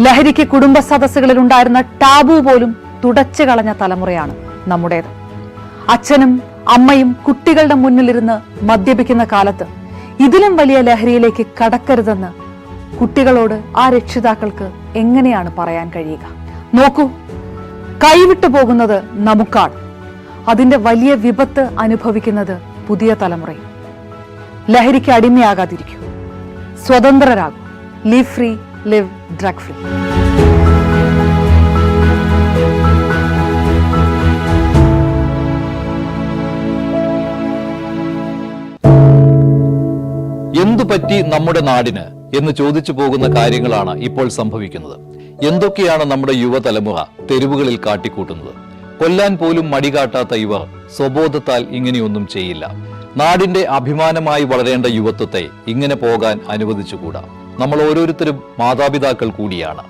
ലഹരിക്ക് കുടുംബ സദസ്സുകളിൽ ഉണ്ടായിരുന്ന ടാബു പോലും തുടച്ചു കളഞ്ഞ തലമുറയാണ് നമ്മുടേത്. അച്ഛനും അമ്മയും കുട്ടികളുടെ മുന്നിലിരുന്ന് മദ്യപിക്കുന്ന കാലത്ത് ഇതിലും വലിയ ലഹരിയിലേക്ക് കടക്കരുതെന്ന് കുട്ടികളോട് ആ രക്ഷിതാക്കൾക്ക് എങ്ങനെയാണ് പറയാൻ കഴിയുക? നോക്കൂ, കൈവിട്ടു പോകുന്നത് നമുക്കാണ്. അതിന്റെ വലിയ വിപത്ത് അനുഭവിക്കുന്നത് പുതിയ തലമുറയും. ലഹരിക്ക് അടിമയാകാതിരിക്കൂ, സ്വതന്ത്രരാകൂ. Live free, live drug free. എന്തുപറ്റി നമ്മുടെ നാടിന് എന്ന് ചോദിച്ചു പോകുന്ന കാര്യങ്ങളാണ് ഇപ്പോൾ സംഭവിക്കുന്നത്. എന്തൊക്കെയാണ് നമ്മുടെ യുവതലമുറ തെരുവുകളിൽ കാട്ടിക്കൂട്ടുന്നത്? കൊല്ലാൻ പോലും മടികാട്ടാത്ത ഇവർ സ്വബോധത്താൽ ഇങ്ങനെയൊന്നും ചെയ്യില്ല. നാടിന്റെ അഭിമാനമായി വളരേണ്ട യുവത്വത്തെ ഇങ്ങനെ പോകാൻ അനുവദിച്ചുകൂടാ. നമ്മൾ ഓരോരുത്തരും മാതാപിതാക്കൾ കൂടിയാണ്.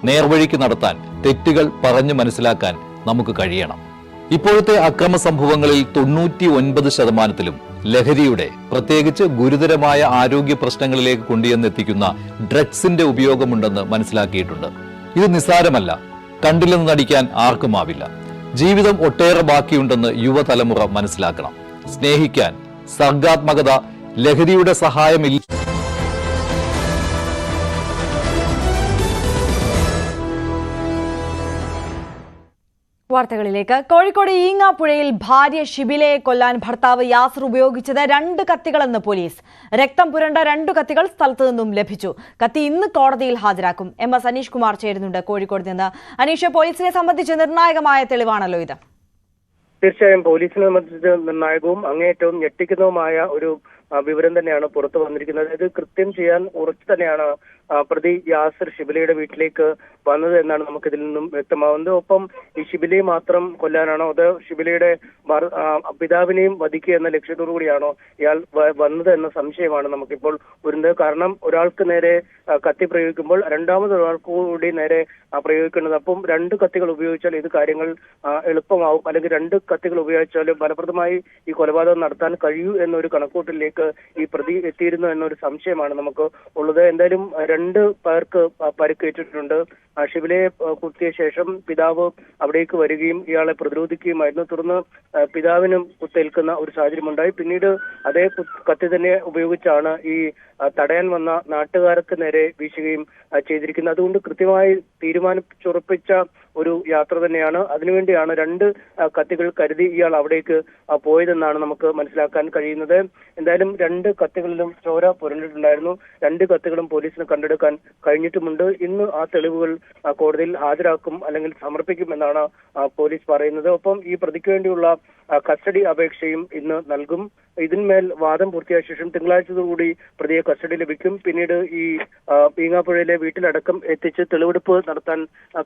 നേർവഴിക്ക് നടത്താൻ, തെറ്റുകൾ പറഞ്ഞു മനസ്സിലാക്കാൻ നമുക്ക് കഴിയണം. ഇപ്പോഴത്തെ അക്രമ സംഭവങ്ങളിൽ 99% ലഹരിയുടെ, പ്രത്യേകിച്ച് ഗുരുതരമായ ആരോഗ്യ പ്രശ്നങ്ങളിലേക്ക് കൊണ്ടുവന്നെത്തിക്കുന്ന ഡ്രഗ്സിന്റെ ഉപയോഗമുണ്ടെന്ന് മനസ്സിലാക്കിയിട്ടുണ്ട്. ഇത് നിസ്സാരമല്ല. കണ്ടില്ലെന്ന് നടിക്കാൻ ആർക്കുമാവില്ല. ജീവിതം ഒട്ടേറെ ബാക്കിയുണ്ടെന്ന് യുവതലമുറ മനസ്സിലാക്കണം. സ്നേഹിക്കാൻ സർഗാത്മകത, ലഹരിയുടെ സഹായമില്ല. വാർത്തകളിലേക്ക്. കോഴിക്കോട് ഈങ്ങാപ്പുഴയിൽ ഭാര്യ ഷിബിലയെ കൊല്ലാൻ ഭർത്താവ് യാസർ ഉപയോഗിച്ചത് 2 കത്തികളെന്ന് പോലീസ്. രക്തം പുരണ്ട 2 കത്തികൾ സ്ഥലത്തു നിന്നും ലഭിച്ചു. കത്തി ഇന്ന് കോടതിയിൽ ഹാജരാക്കും. MS അനീഷ് കുമാർ ചേരുന്നുണ്ട് കോഴിക്കോട് നിന്ന്. അനീഷ്, പോലീസിനെ സംബന്ധിച്ച് നിർണായകമായ തെളിവാണല്ലോ ഇത്. തീർച്ചയായും പോലീസിനെ സംബന്ധിച്ച് നിർണായകവും അങ്ങേയറ്റവും ഞെട്ടിക്കുന്നതുമായ ഒരു വിവരം തന്നെയാണ് പുറത്തു വന്നിരിക്കുന്നത്. ഇത് കൃത്യം ചെയ്യാൻ ഉറച്ചു തന്നെയാണ് പ്രതി യാസിർ ഷിബിലയുടെ വീട്ടിലേക്ക് വന്നത് എന്നാണ് നമുക്കിതിൽ നിന്നും വ്യക്തമാവുന്നത്. ഒപ്പം ഈ ഷിബിലയെ മാത്രം കൊല്ലാനാണോ അതോ ഷിബിലയുടെ പിതാവിനെയും വധിക്കുക എന്ന ലക്ഷ്യത്തോടു കൂടിയാണോ ഇയാൾ വന്നത് എന്ന സംശയമാണ് നമുക്കിപ്പോൾ വരുന്നത്. കാരണം ഒരാൾക്ക് നേരെ കത്തി പ്രയോഗിക്കുമ്പോൾ രണ്ടാമത് ഒരാൾക്ക് കൂടി നേരെ പ്രയോഗിക്കുന്നത്. അപ്പം 2 കത്തികൾ ഉപയോഗിച്ചാൽ ഇത് കാര്യങ്ങൾ എളുപ്പമാവും, അല്ലെങ്കിൽ 2 കത്തികൾ ഉപയോഗിച്ചാൽ ഫലപ്രദമായി ഈ കൊലപാതകം നടത്താൻ കഴിയൂ എന്നൊരു കണക്കൂട്ടലിലേക്ക് ഈ പ്രതി എത്തിയിരുന്നു എന്നൊരു സംശയമാണ് നമുക്ക് ഉള്ളത്. എന്തായാലും 2 പേർക്ക് പരിക്കേറ്റിട്ടുണ്ട്. ഷിബിലയെ കുത്തിയ ശേഷം പിതാവ് അവിടേക്ക് വരികയും ഇയാളെ പ്രതിരോധിക്കുകയുമായിരുന്നു. തുടർന്ന് പിതാവിനും കുത്തേൽക്കുന്ന ഒരു സാഹചര്യമുണ്ടായി. പിന്നീട് അതേ കത്തി തന്നെ ഉപയോഗിച്ചാണ് ഈ തടയാൻ വന്ന നാട്ടുകാർക്ക് നേരെ വീശുകയും ചെയ്തിരിക്കുന്നത്. അതുകൊണ്ട് കൃത്യമായി തീരുമാനിച്ചുറപ്പിച്ച ഒരു യാത്ര തന്നെയാണ്. അതിനുവേണ്ടിയാണ് 2 കത്തികൾ കരുതി ഇയാൾ അവിടേക്ക് പോയതെന്നാണ് നമുക്ക് മനസ്സിലാക്കാൻ കഴിയുന്നത്. എന്തായാലും 2 കത്തികളിലും ചോര പുരണ്ടിട്ടുണ്ടായിരുന്നു. 2 കത്തികളും പോലീസിന് കണ്ടെടുക്കാൻ കഴിഞ്ഞിട്ടുമുണ്ട്. ഇന്ന് ആ തെളിവുകൾ കോടതിയിൽ ഹാജരാക്കും അല്ലെങ്കിൽ സമർപ്പിക്കും എന്നാണ് പോലീസ് പറയുന്നത്. ഒപ്പം ഈ പ്രതിക്ക് വേണ്ടിയുള്ള കസ്റ്റഡി അപേക്ഷയും ഇന്ന് നൽകും. ഇതിന്മേൽ വാദം പൂർത്തിയായ ശേഷം തിങ്കളാഴ്ചയോടുകൂടി പ്രതിയെ കസ്റ്റഡി ലഭിക്കും. പിന്നീട് ഈ പീങ്ങാപ്പുഴയിലെ വീട്ടിലടക്കം എത്തിച്ച് തെളിവെടുപ്പ് നടത്താൻ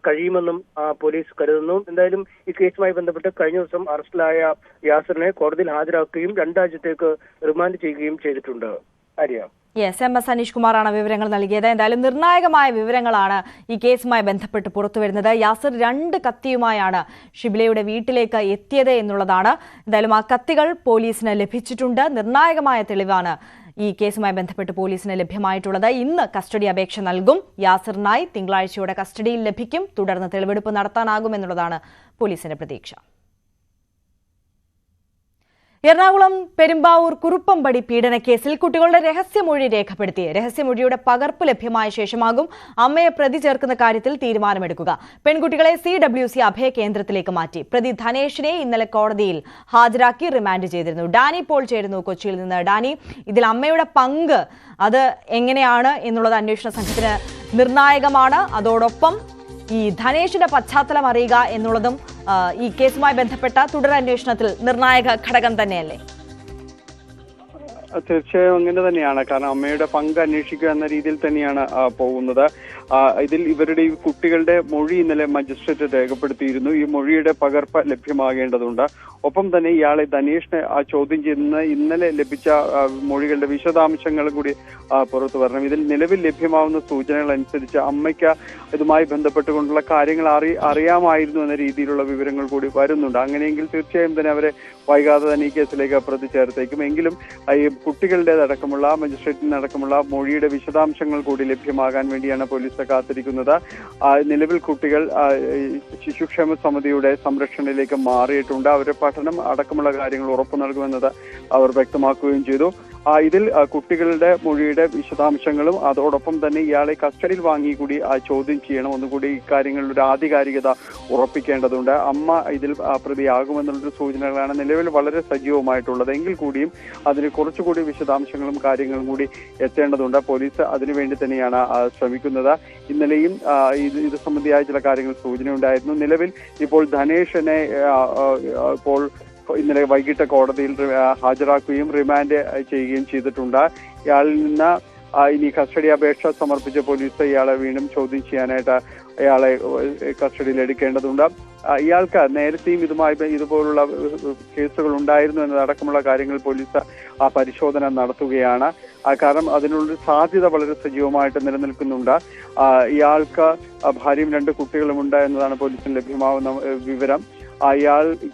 കഴിയുമെന്നും പോലീസ് കരുതുന്നു. എന്തായാലും ഈ കേസുമായി ബന്ധപ്പെട്ട് കഴിഞ്ഞ ദിവസം അറസ്റ്റിലായ യാസിറിനെ കോടതിയിൽ ഹാജരാക്കുകയും 2 ആഴ്ചത്തേക്ക് റിമാൻഡ് ചെയ്യുകയും ചെയ്തിട്ടുണ്ട്. ആര്യ. യെസ്, MS അനീഷ് കുമാറാണ് വിവരങ്ങൾ നൽകിയത്. എന്തായാലും നിർണായകമായ വിവരങ്ങളാണ് ഈ കേസുമായി ബന്ധപ്പെട്ട് പുറത്തുവരുന്നത്. യാസിർ 2 കത്തിയുമായാണ് ഷിബിലയുടെ വീട്ടിലേക്ക് എത്തിയത് എന്നുള്ളതാണ്. എന്തായാലും ആ കത്തികൾ പോലീസിന് ലഭിച്ചിട്ടുണ്ട്. നിർണായകമായ തെളിവാണ് ഈ കേസുമായി ബന്ധപ്പെട്ട് പോലീസിന് ലഭ്യമായിട്ടുള്ളത്. ഇന്ന് കസ്റ്റഡി അപേക്ഷ നൽകും. യാസിറിനായി തിങ്കളാഴ്ചയോടെ കസ്റ്റഡിയിൽ ലഭിക്കും. തുടർന്ന് തെളിവെടുപ്പ് നടത്താനാകുമെന്നുള്ളതാണ് പോലീസിന്റെ പ്രതീക്ഷ. എറണാകുളം പെരുമ്പാവൂർ കുറുപ്പംപടി പീഡനക്കേസിൽ കുട്ടികളുടെ രഹസ്യമൊഴി രേഖപ്പെടുത്തി. രഹസ്യമൊഴിയുടെ പകർപ്പ് ലഭ്യമായ ശേഷമാകും അമ്മയെ പ്രതി ചേർക്കുന്ന കാര്യത്തിൽ തീരുമാനമെടുക്കുക. പെൺകുട്ടികളെ CWC അഭയ കേന്ദ്രത്തിലേക്ക് മാറ്റി. പ്രതി ധനേഷിനെ ഇന്നലെ കോടതിയിൽ ഹാജരാക്കി റിമാൻഡ് ചെയ്തിരുന്നു. ഡാനി പോൾ ചേരുന്നു കൊച്ചിയിൽ നിന്ന്. ഡാനി, ഇതിൽ അമ്മയുടെ പങ്ക് അത് എങ്ങനെയാണ് എന്നുള്ളത് അന്വേഷണ സംഘത്തിന് നിർണായകമാണ്. അതോടൊപ്പം ഈ ധനേഷിന്റെ പശ്ചാത്തലം അറിയുക എന്നുള്ളതും ഈ കേസുമായി ബന്ധപ്പെട്ട തുടരന്വേഷണത്തിൽ നിർണായക ഘടകം തന്നെയല്ലേ? തീർച്ചയായും അങ്ങനെ തന്നെയാണ്. കാരണം അമ്മയുടെ പങ്ക് അന്വേഷിക്കുക എന്ന രീതിയിൽ തന്നെയാണ് പോകുന്നത്. ഇതിൽ ഇവരുടെ ഈ കുട്ടികളുടെ മൊഴി ഇന്നലെ മജിസ്ട്രേറ്റ് രേഖപ്പെടുത്തിയിരുന്നു. ഈ മൊഴിയുടെ പകർപ്പ് ലഭ്യമാകേണ്ടതുണ്ട്. ഒപ്പം തന്നെ ഇയാളെ ധനേഷിനെ ചോദ്യം ചെയ്യുന്ന ഇന്നലെ ലഭിച്ച മൊഴികളുടെ വിശദാംശങ്ങളും കൂടി പുറത്തു വരണം. ഇതിൽ നിലവിൽ ലഭ്യമാവുന്ന സൂചനകൾ അനുസരിച്ച് അമ്മയ്ക്ക് ഇതുമായി ബന്ധപ്പെട്ടുകൊണ്ടുള്ള കാര്യങ്ങൾ അറിയാമായിരുന്നു എന്ന രീതിയിലുള്ള വിവരങ്ങൾ കൂടി വരുന്നുണ്ട്. അങ്ങനെയെങ്കിൽ തീർച്ചയായും തന്നെ അവരെ വൈകാതെ തന്നെ ഈ കേസിലേക്ക് പ്രതി ചേർത്തേക്കും. എങ്കിലും ഈ കുട്ടികളുടേതടക്കമുള്ള മജിസ്ട്രേറ്റിനടക്കമുള്ള മൊഴിയുടെ വിശദാംശങ്ങൾ കൂടി ലഭ്യമാകാൻ വേണ്ടിയാണ് പോലീസ് കാത്തിരിക്കുന്നത്. നിലവിൽ കുട്ടികൾ ശിശുക്ഷേമ സമിതിയുടെ സംരക്ഷണയിലേക്ക് മാറിയിട്ടുണ്ട്. അവരുടെ പഠനം അടക്കമുള്ള കാര്യങ്ങൾ ഉറപ്പു നൽകുമെന്നത് അവർ വ്യക്തമാക്കുകയും ചെയ്തു. ഇതിൽ കുട്ടികളുടെ മൊഴിയുടെ വിശദാംശങ്ങളും അതോടൊപ്പം തന്നെ ഇയാളെ കസ്റ്റഡിയിൽ വാങ്ങി കൂടി ചോദ്യം ചെയ്യണം. ഒന്നുകൂടി ഇക്കാര്യങ്ങളുടെ ഒരു ആധികാരികത ഉറപ്പിക്കേണ്ടതുണ്ട്. അമ്മ ഇതിൽ പ്രതിയാകുമെന്നുള്ളൊരു സൂചനകളാണ് നിലവിൽ വളരെ സജീവമായിട്ടുള്ളത്. എങ്കിൽ കൂടിയും അതിന് കുറച്ചുകൂടി വിശദാംശങ്ങളും കാര്യങ്ങളും കൂടി എത്തേണ്ടതുണ്ട്. പോലീസ് അതിനുവേണ്ടി തന്നെയാണ് ശ്രമിക്കുന്നത്. ഇന്നലെയും ഇത് സംബന്ധിയായ ചില കാര്യങ്ങൾ സൂചനയുണ്ടായിരുന്നു. നിലവിൽ ഇപ്പോൾ ധനേഷിനെ ഇപ്പോൾ ഇന്നലെ വൈകിട്ട് കോടതിയിൽ ഹാജരാക്കുകയും റിമാൻഡ് ചെയ്യുകയും ചെയ്തിട്ടുണ്ട്. ഇയാളിൽ നിന്ന് ഇനി കസ്റ്റഡി അപേക്ഷ സമർപ്പിച്ച പോലീസ് ഇയാളെ വീണ്ടും ചോദ്യം ചെയ്യാനായിട്ട് അയാളെ കസ്റ്റഡിയിൽ എടുക്കേണ്ടതുണ്ട്. ഇയാൾക്ക് നേരത്തെയും ഇതുപോലുള്ള കേസുകൾ ഉണ്ടായിരുന്നു എന്നതടക്കമുള്ള കാര്യങ്ങൾ പോലീസ് പരിശോധന നടത്തുകയാണ്. കാരണം അതിനുള്ളൊരു സാധ്യത വളരെ സജീവമായിട്ട് നിലനിൽക്കുന്നുണ്ട്. ഇയാൾക്ക് ഭാര്യയും 2 കുട്ടികളുമുണ്ട് എന്നതാണ് പോലീസിന് ലഭ്യമാവുന്ന വിവരം. അയാൾ ഈ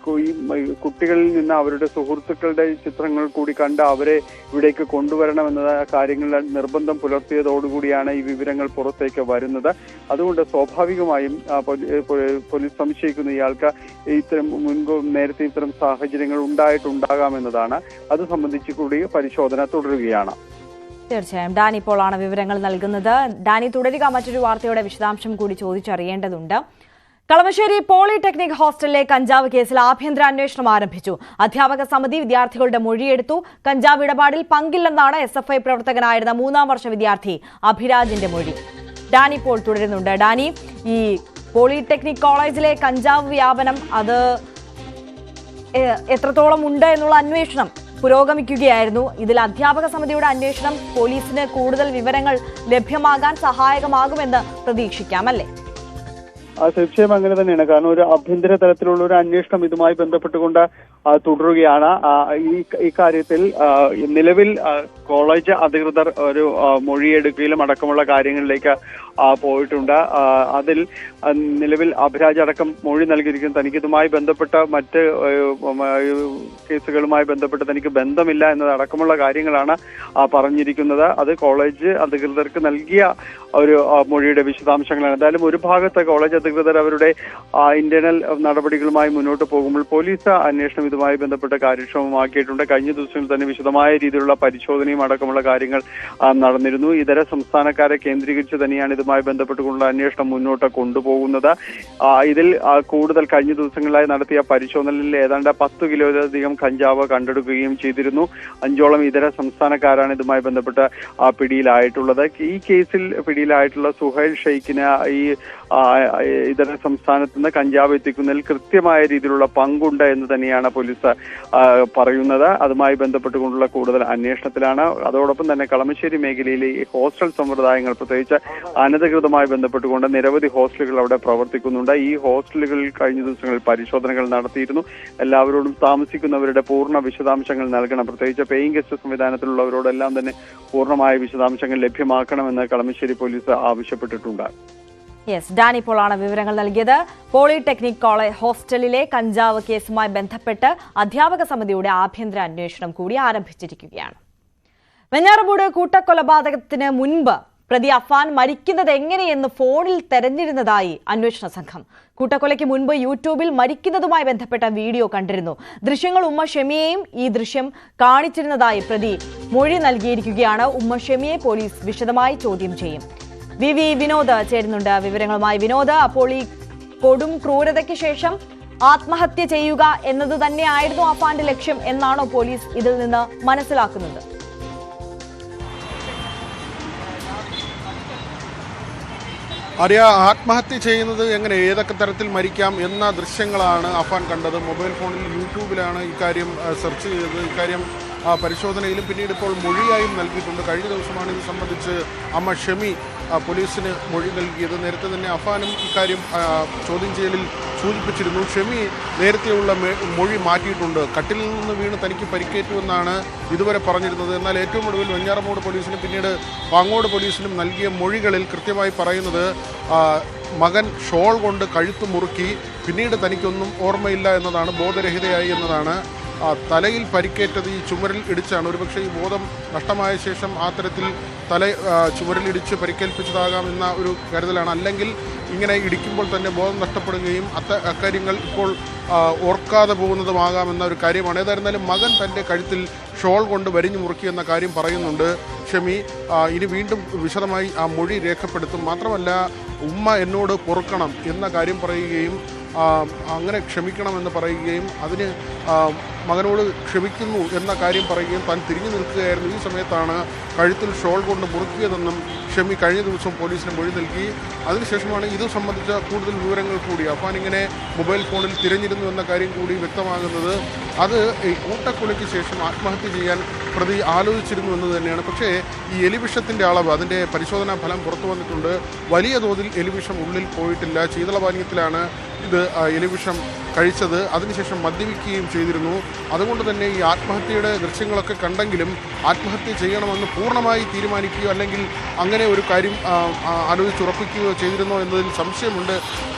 കുട്ടികളിൽ നിന്ന് അവരുടെ സുഹൃത്തുക്കളുടെ ചിത്രങ്ങൾ കൂടി കണ്ട് അവരെ ഇവിടേക്ക് കൊണ്ടുവരണമെന്ന കാര്യങ്ങളിൽ നിർബന്ധം പുലർത്തിയതോടുകൂടിയാണ് ഈ വിവരങ്ങൾ പുറത്തേക്ക് വരുന്നത്. അതുകൊണ്ട് സ്വാഭാവികമായും പോലീസ് സംശയിക്കുന്ന ഇയാൾക്ക് നേരത്തെ ഇത്തരം സാഹചര്യങ്ങൾ ഉണ്ടാകാമെന്നതാണ്. അത് സംബന്ധിച്ച് കൂടി പരിശോധന തുടരുകയാണ്. തീർച്ചയായും ഡാനി പോളാണ് വിവരങ്ങൾ നൽകുന്നത്. ഡാനി, തുടരുക. മറ്റൊരു വാർത്തയുടെ വിശദാംശം കൂടി ചോദിച്ചറിയേണ്ടതുണ്ട്. കളമശ്ശേരി പോളിടെക്നിക് ഹോസ്റ്റലിലെ കഞ്ചാവ് കേസിൽ ആഭ്യന്തര അന്വേഷണം ആരംഭിച്ചു. അധ്യാപക സമിതി വിദ്യാർത്ഥികളുടെ മൊഴിയെടുത്തു. കഞ്ചാവ് ഇടപാടിൽ പങ്കില്ലെന്നാണ് SFI പ്രവർത്തകനായിരുന്ന 3ാം വർഷ വിദ്യാർത്ഥി അഭിരാജിന്റെ മൊഴി. ഡാനി പോൾ തുടരുന്നുണ്ട്. ഡാനി, ഈ പോളിടെക്നിക് കോളേജിലെ കഞ്ചാവ് വ്യാപനം അത് എത്രത്തോളം ഉണ്ട് എന്നുള്ള അന്വേഷണം പുരോഗമിക്കുകയായിരുന്നു. ഇതിൽ അധ്യാപക സമിതിയുടെ അന്വേഷണം പോലീസിന് കൂടുതൽ വിവരങ്ങൾ ലഭ്യമാകാൻ സഹായകമാകുമെന്ന് പ്രതീക്ഷിക്കാം, അല്ലേ? തീർച്ചയായും അങ്ങനെ തന്നെയാണ്. കാരണം ഒരു ആഭ്യന്തര തലത്തിലുള്ള ഒരു അന്വേഷണം ഇതുമായി ബന്ധപ്പെട്ടുകൊണ്ട് തുടരുകയാണ്. ഈ കാര്യത്തിൽ നിലവിൽ കോളേജ് അധികൃതർ ഒരു മൊഴിയെടുക്കലും അടക്കമുള്ള കാര്യങ്ങളിലേക്ക് പോയിട്ടുണ്ട്. അതിൽ നിലവിൽ അഭിരാജ് അടക്കം മൊഴി നൽകിയിരിക്കുന്നു. തനിക്ക് ഇതുമായി ബന്ധപ്പെട്ട മറ്റ് കേസുകളുമായി ബന്ധപ്പെട്ട് തനിക്ക് ബന്ധമില്ല എന്നതടക്കമുള്ള കാര്യങ്ങളാണ് പറഞ്ഞിരിക്കുന്നത്. അത് കോളേജ് അധികൃതർക്ക് നൽകിയ ഒരു മൊഴിയുടെ വിശദാംശങ്ങളാണ്. എന്തായാലും ഒരു ഭാഗത്ത് കോളേജ് അധികൃതർ അവരുടെ ഇന്റേണൽ നടപടികളുമായി മുന്നോട്ട് പോകുമ്പോൾ പോലീസ് അന്വേഷണം ഇതുമായി ബന്ധപ്പെട്ട് കാര്യക്ഷമമാക്കിയിട്ടുണ്ട്. കഴിഞ്ഞ ദിവസങ്ങളിൽ തന്നെ വിശദമായ രീതിയിലുള്ള പരിശോധനയും അടക്കമുള്ള കാര്യങ്ങൾ നടന്നിരുന്നു. ഇതര സംസ്ഥാനക്കാരെ കേന്ദ്രീകരിച്ച് തന്നെയാണ് ഇതുമായി ബന്ധപ്പെട്ടുകൊണ്ടുള്ള അന്വേഷണം മുന്നോട്ട് കൊണ്ടുപോകുന്നത്. ഇതിൽ കൂടുതൽ കഴിഞ്ഞ ദിവസങ്ങളിലായി നടത്തിയ പരിശോധനയിൽ ഏതാണ്ട് 10 കിലോയിലധികം കഞ്ചാവ് കണ്ടെടുക്കുകയും ചെയ്തിരുന്നു. 5ഓളം ഇതര സംസ്ഥാനക്കാരാണ് ഇതുമായി ബന്ധപ്പെട്ട് പിടിയിലായിട്ടുള്ളത്. ഈ കേസിൽ പിടിയിലായിട്ടുള്ള സുഹൈൽ ഷെയ്ഖിന് ഈ ഇതര സംസ്ഥാനത്ത് നിന്ന് കഞ്ചാവ് എത്തിക്കുന്നതിൽ കൃത്യമായ രീതിയിലുള്ള പങ്കുണ്ട് എന്ന് തന്നെയാണ് പോലീസ് പറയുന്നത്. അതുമായി ബന്ധപ്പെട്ടുകൊണ്ടുള്ള കൂടുതൽ അന്വേഷണത്തിലാണ്. അതോടൊപ്പം തന്നെ കളമശ്ശേരി മേഖലയിലെ ഈ ഹോസ്റ്റൽ സമ്പ്രദായങ്ങൾ, പ്രത്യേകിച്ച് അനധികൃതമായി ബന്ധപ്പെട്ടുകൊണ്ട് നിരവധി ഹോസ്റ്റലുകൾ അവിടെ പ്രവർത്തിക്കുന്നുണ്ട്. ഈ ഹോസ്റ്റലുകളിൽ കഴിഞ്ഞ ദിവസങ്ങളിൽ പരിശോധനകൾ നടത്തിയിരുന്നു. എല്ലാവരോടും താമസിക്കുന്നവരുടെ പൂർണ്ണ വിശദാംശങ്ങൾ നൽകണം, പ്രത്യേകിച്ച് പേയിങ് ഗസ്റ്റ് സംവിധാനത്തിലുള്ളവരോടെല്ലാം തന്നെ പൂർണ്ണമായ വിശദാംശങ്ങൾ ലഭ്യമാക്കണമെന്ന് കളമശ്ശേരി പോലീസ് ആവശ്യപ്പെട്ടിട്ടുണ്ട്. യെസ്, ഡാനി പോളാണ് വിവരങ്ങൾ നൽകിയത്. പോളിടെക്നിക് കോളേജ് ഹോസ്റ്റലിലെ കഞ്ചാവ് കേസുമായി ബന്ധപ്പെട്ട് അധ്യാപക സമിതിയുടെ ആഭ്യന്തര അന്വേഷണം കൂടി ആരംഭിച്ചിരിക്കുകയാണ്. വെഞ്ഞാറമൂട് കൂട്ടക്കൊലപാതകത്തിന് മുൻപ് പ്രതി അഫാൻ മരിക്കുന്നത് എങ്ങനെയെന്ന് ഫോണിൽ തെരഞ്ഞിരുന്നതായി അന്വേഷണ സംഘം. കൂട്ടക്കൊലയ്ക്ക് മുൻപ് യൂട്യൂബിൽ മരിക്കുന്നതുമായി ബന്ധപ്പെട്ട വീഡിയോ കണ്ടിരുന്നു. ദൃശ്യങ്ങൾ ഉമ്മ ഷെമിയെയും ഈ ദൃശ്യം കാണിച്ചിരുന്നതായി പ്രതി മൊഴി നൽകിയിരിക്കുകയാണ്. ഉമ്മ ഷെമിയെ പോലീസ് വിശദമായി ചോദ്യം ചെയ്യും. വി വിനോദ് ചേരുന്നുണ്ട് വിവരങ്ങളുമായി. വിനോദ്, അപ്പോൾ ഈ കൊടും ക്രൂരതയ്ക്ക് ശേഷം ആത്മഹത്യ ചെയ്യുക എന്നത് തന്നെയായിരുന്നു അഫാന്റെ ലക്ഷ്യം എന്നാണോ പോലീസ് ഇതിൽ നിന്ന് മനസ്സിലാക്കുന്നത്? അറിയ ആത്മഹത്യ ചെയ്യുന്നത് എങ്ങനെ, ഏതൊക്കെ തരത്തിൽ മരിക്കാം എന്ന ദൃശ്യങ്ങളാണ് അഫാൻ കണ്ടത്. മൊബൈൽ ഫോണിൽ യൂട്യൂബിലാണ് ഇക്കാര്യം സെർച്ച് ചെയ്തത്. ഇക്കാര്യം പരിശോധനയിലും പിന്നീട് ഇപ്പോൾ മൊഴിയായും നൽകിയിട്ടുണ്ട്. കഴിഞ്ഞ ദിവസമാണ് ഇത് സംബന്ധിച്ച് അമ്മ ഷെമി പോലീസിന് മൊഴി നൽകിയത്. നേരത്തെ തന്നെ അഫാനും ഇക്കാര്യം ചോദ്യം ചെയ്യലിൽ സൂചിപ്പിച്ചിരുന്നു. ഷെമി നേരത്തെയുള്ള മൊഴി മാറ്റിയിട്ടുണ്ട്. കട്ടിലിൽ നിന്ന് വീണ് തനിക്ക് പരിക്കേറ്റുവെന്നാണ് ഇതുവരെ പറഞ്ഞിരുന്നത്. എന്നാൽ ഏറ്റവും ഒടുവിൽ വെഞ്ഞാറമൂട് പോലീസിനും പിന്നീട് പാങ്ങോട് പോലീസിനും നൽകിയ മൊഴികളിൽ കൃത്യമായി പറയുന്നത് മകൻ ഷോൾ കൊണ്ട് കഴുത്ത് മുറുക്കി, പിന്നീട് തനിക്കൊന്നും ഓർമ്മയില്ല എന്നതാണ്, ബോധരഹിതയായി എന്നതാണ്. തലയിൽ പരിക്കേറ്റത് ഈ ചുമരിൽ ഇടിച്ചാണ്. ഒരുപക്ഷെ ഈ ബോധം നഷ്ടമായ ശേഷം ആ തരത്തിൽ ചുമരിലിടിച്ച് പരിക്കേൽപ്പിച്ചതാകാമെന്ന ഒരു കരുതലാണ്. അല്ലെങ്കിൽ ഇങ്ങനെ ഇടിക്കുമ്പോൾ തന്നെ ബോധം നഷ്ടപ്പെടുകയും അക്കാര്യങ്ങൾ ഇപ്പോൾ ഓർക്കാതെ പോകുന്നതുമാകാമെന്ന ഒരു കാര്യമാണ്. ഏതായിരുന്നാലും മകൻ തൻ്റെ കഴുത്തിൽ ഷോൾ കൊണ്ട് വരിഞ്ഞു മുറുക്കിയെന്ന കാര്യം പറയുന്നുണ്ട് ഷെമി. ഇനി വീണ്ടും വിശദമായി ആ മൊഴി രേഖപ്പെടുത്തും. മാത്രമല്ല ഉമ്മ എന്നോട് പൊറുക്കണം എന്ന കാര്യം പറയുകയും അങ്ങനെ ക്ഷമിക്കണമെന്ന് പറയുകയും അതിന് മകനോട് ക്ഷമിക്കുന്നു എന്ന കാര്യം പറയുകയും താൻ തിരിഞ്ഞു നിൽക്കുകയായിരുന്നു. ഈ സമയത്താണ് കഴുത്തിൽ ഷോൾ കൊണ്ട് മുറുക്കിയതെന്നും ഷെമി കഴിഞ്ഞ ദിവസം പോലീസിന് മൊഴി നൽകി. അതിനുശേഷമാണ് ഇത് സംബന്ധിച്ച കൂടുതൽ വിവരങ്ങൾ കൂടി അഫാൻ ഇങ്ങനെ മൊബൈൽ ഫോണിൽ തിരഞ്ഞിരുന്നു എന്ന കാര്യം കൂടി വ്യക്തമാകുന്നത്. അത് ഈ കൂട്ടക്കൊലയ്ക്ക് ശേഷം ആത്മഹത്യ ചെയ്യാൻ പ്രതി ആലോചിച്ചിരുന്നു എന്ന് തന്നെയാണ്. പക്ഷേ ഈ എലിവിഷത്തിൻ്റെ അളവ്, അതിൻ്റെ പരിശോധനാ ഫലം പുറത്തു വന്നിട്ടുണ്ട്. വലിയ തോതിൽ എലിവിഷം ഉള്ളിൽ പോയിട്ടില്ല. ശീതളപാനീയത്തിലാണ് ഇത് എലിവിഷം കഴിച്ചത്. അതിനുശേഷം മദ്യപിക്കുകയും ചെയ്തിരുന്നു. അതുകൊണ്ട് തന്നെ ഈ ആത്മഹത്യയുടെ ദൃശ്യങ്ങളൊക്കെ കണ്ടെങ്കിലും ആത്മഹത്യ ചെയ്യണമെന്ന് പൂർണ്ണമായി തീരുമാനിക്കുകയോ അല്ലെങ്കിൽ അങ്ങനെ ഒരു കാര്യം ആലോചിച്ചുറപ്പിക്കുകയോ ചെയ്തിരുന്നോ എന്നതിൽ സംശയമുണ്ട്.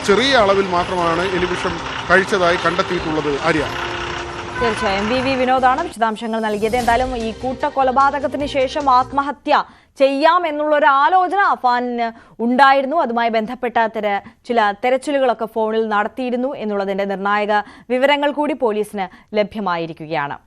ചെറിയ അളവിൽ മാത്രമാണ് എലിവിഷം കഴിച്ചതായി കണ്ടെത്തിയിട്ടുള്ളത്. ആര്യ, തീർച്ചയായും വി വിനോദാണ് വിശദാംശങ്ങൾ നൽകിയത്. എന്തായാലും ഈ കൂട്ടക്കൊലപാതകത്തിന് ശേഷം ആത്മഹത്യ ചെയ്യാം എന്നുള്ളൊരു ആലോചന അഫാനിന് ഉണ്ടായിരുന്നു. അതുമായി ബന്ധപ്പെട്ട ചില തെരച്ചിലുകളൊക്കെ ഫോണിൽ നടത്തിയിരുന്നു എന്നുള്ളതിന്റെ നിർണായക വിവരങ്ങൾ കൂടി പോലീസിന് ലഭ്യമായിരിക്കുകയാണ്.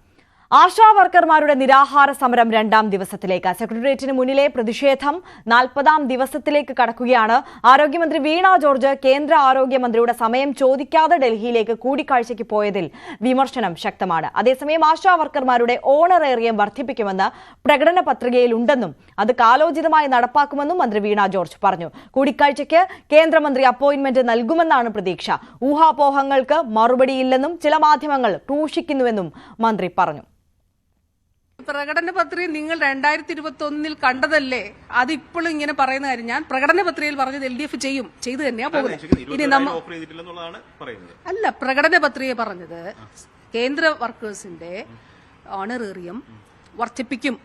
ആശാ വർക്കർമാരുടെ നിരാഹാര സമരം 2ാം ദിവസത്തിലേക്ക്. സെക്രട്ടേറിയറ്റിന് മുന്നിലെ പ്രതിഷേധം 40ാം ദിവസത്തിലേക്ക് കടക്കുകയാണ്. ആരോഗ്യമന്ത്രി വീണ ജോർജ് കേന്ദ്ര ആരോഗ്യമന്ത്രിയുടെ സമയം ചോദിക്കാതെ ഡൽഹിയിലേക്ക് കൂടിക്കാഴ്ചയ്ക്ക് പോയതിൽ വിമർശനം ശക്തമാണ്. അതേസമയം ആശാ വർക്കർമാരുടെ ഓണറേറിയം വർദ്ധിപ്പിക്കുമെന്ന് പ്രകടന പത്രികയിലുണ്ടെന്നും അത് കാലോചിതമായി നടപ്പാക്കുമെന്നും മന്ത്രി വീണ ജോർജ് പറഞ്ഞു. കൂടിക്കാഴ്ചയ്ക്ക് കേന്ദ്രമന്ത്രി അപ്പോയിന്റ്മെന്റ് നൽകുമെന്നാണ് പ്രതീക്ഷ. ഊഹാപോഹങ്ങൾക്ക് മറുപടിയില്ലെന്നും ചില മാധ്യമങ്ങൾ ക്രൂശിക്കുന്നുവെന്നും മന്ത്രി പറഞ്ഞു. പ്രകടന പത്രിക നിങ്ങൾ 2021 കണ്ടതല്ലേ? അതിപ്പോഴും ഇങ്ങനെ പറയുന്ന കാര്യം ഞാൻ പ്രകടന പത്രികയിൽ പറഞ്ഞത് LDF ചെയ്തു തന്നെയാ പോകുന്നത്. ഇനി അല്ല, പ്രകടന പത്രിക പറഞ്ഞത് കേന്ദ്ര വർക്കേഴ്സിന്റെ ഓണറേറിയം വർദ്ധിപ്പിക്കും.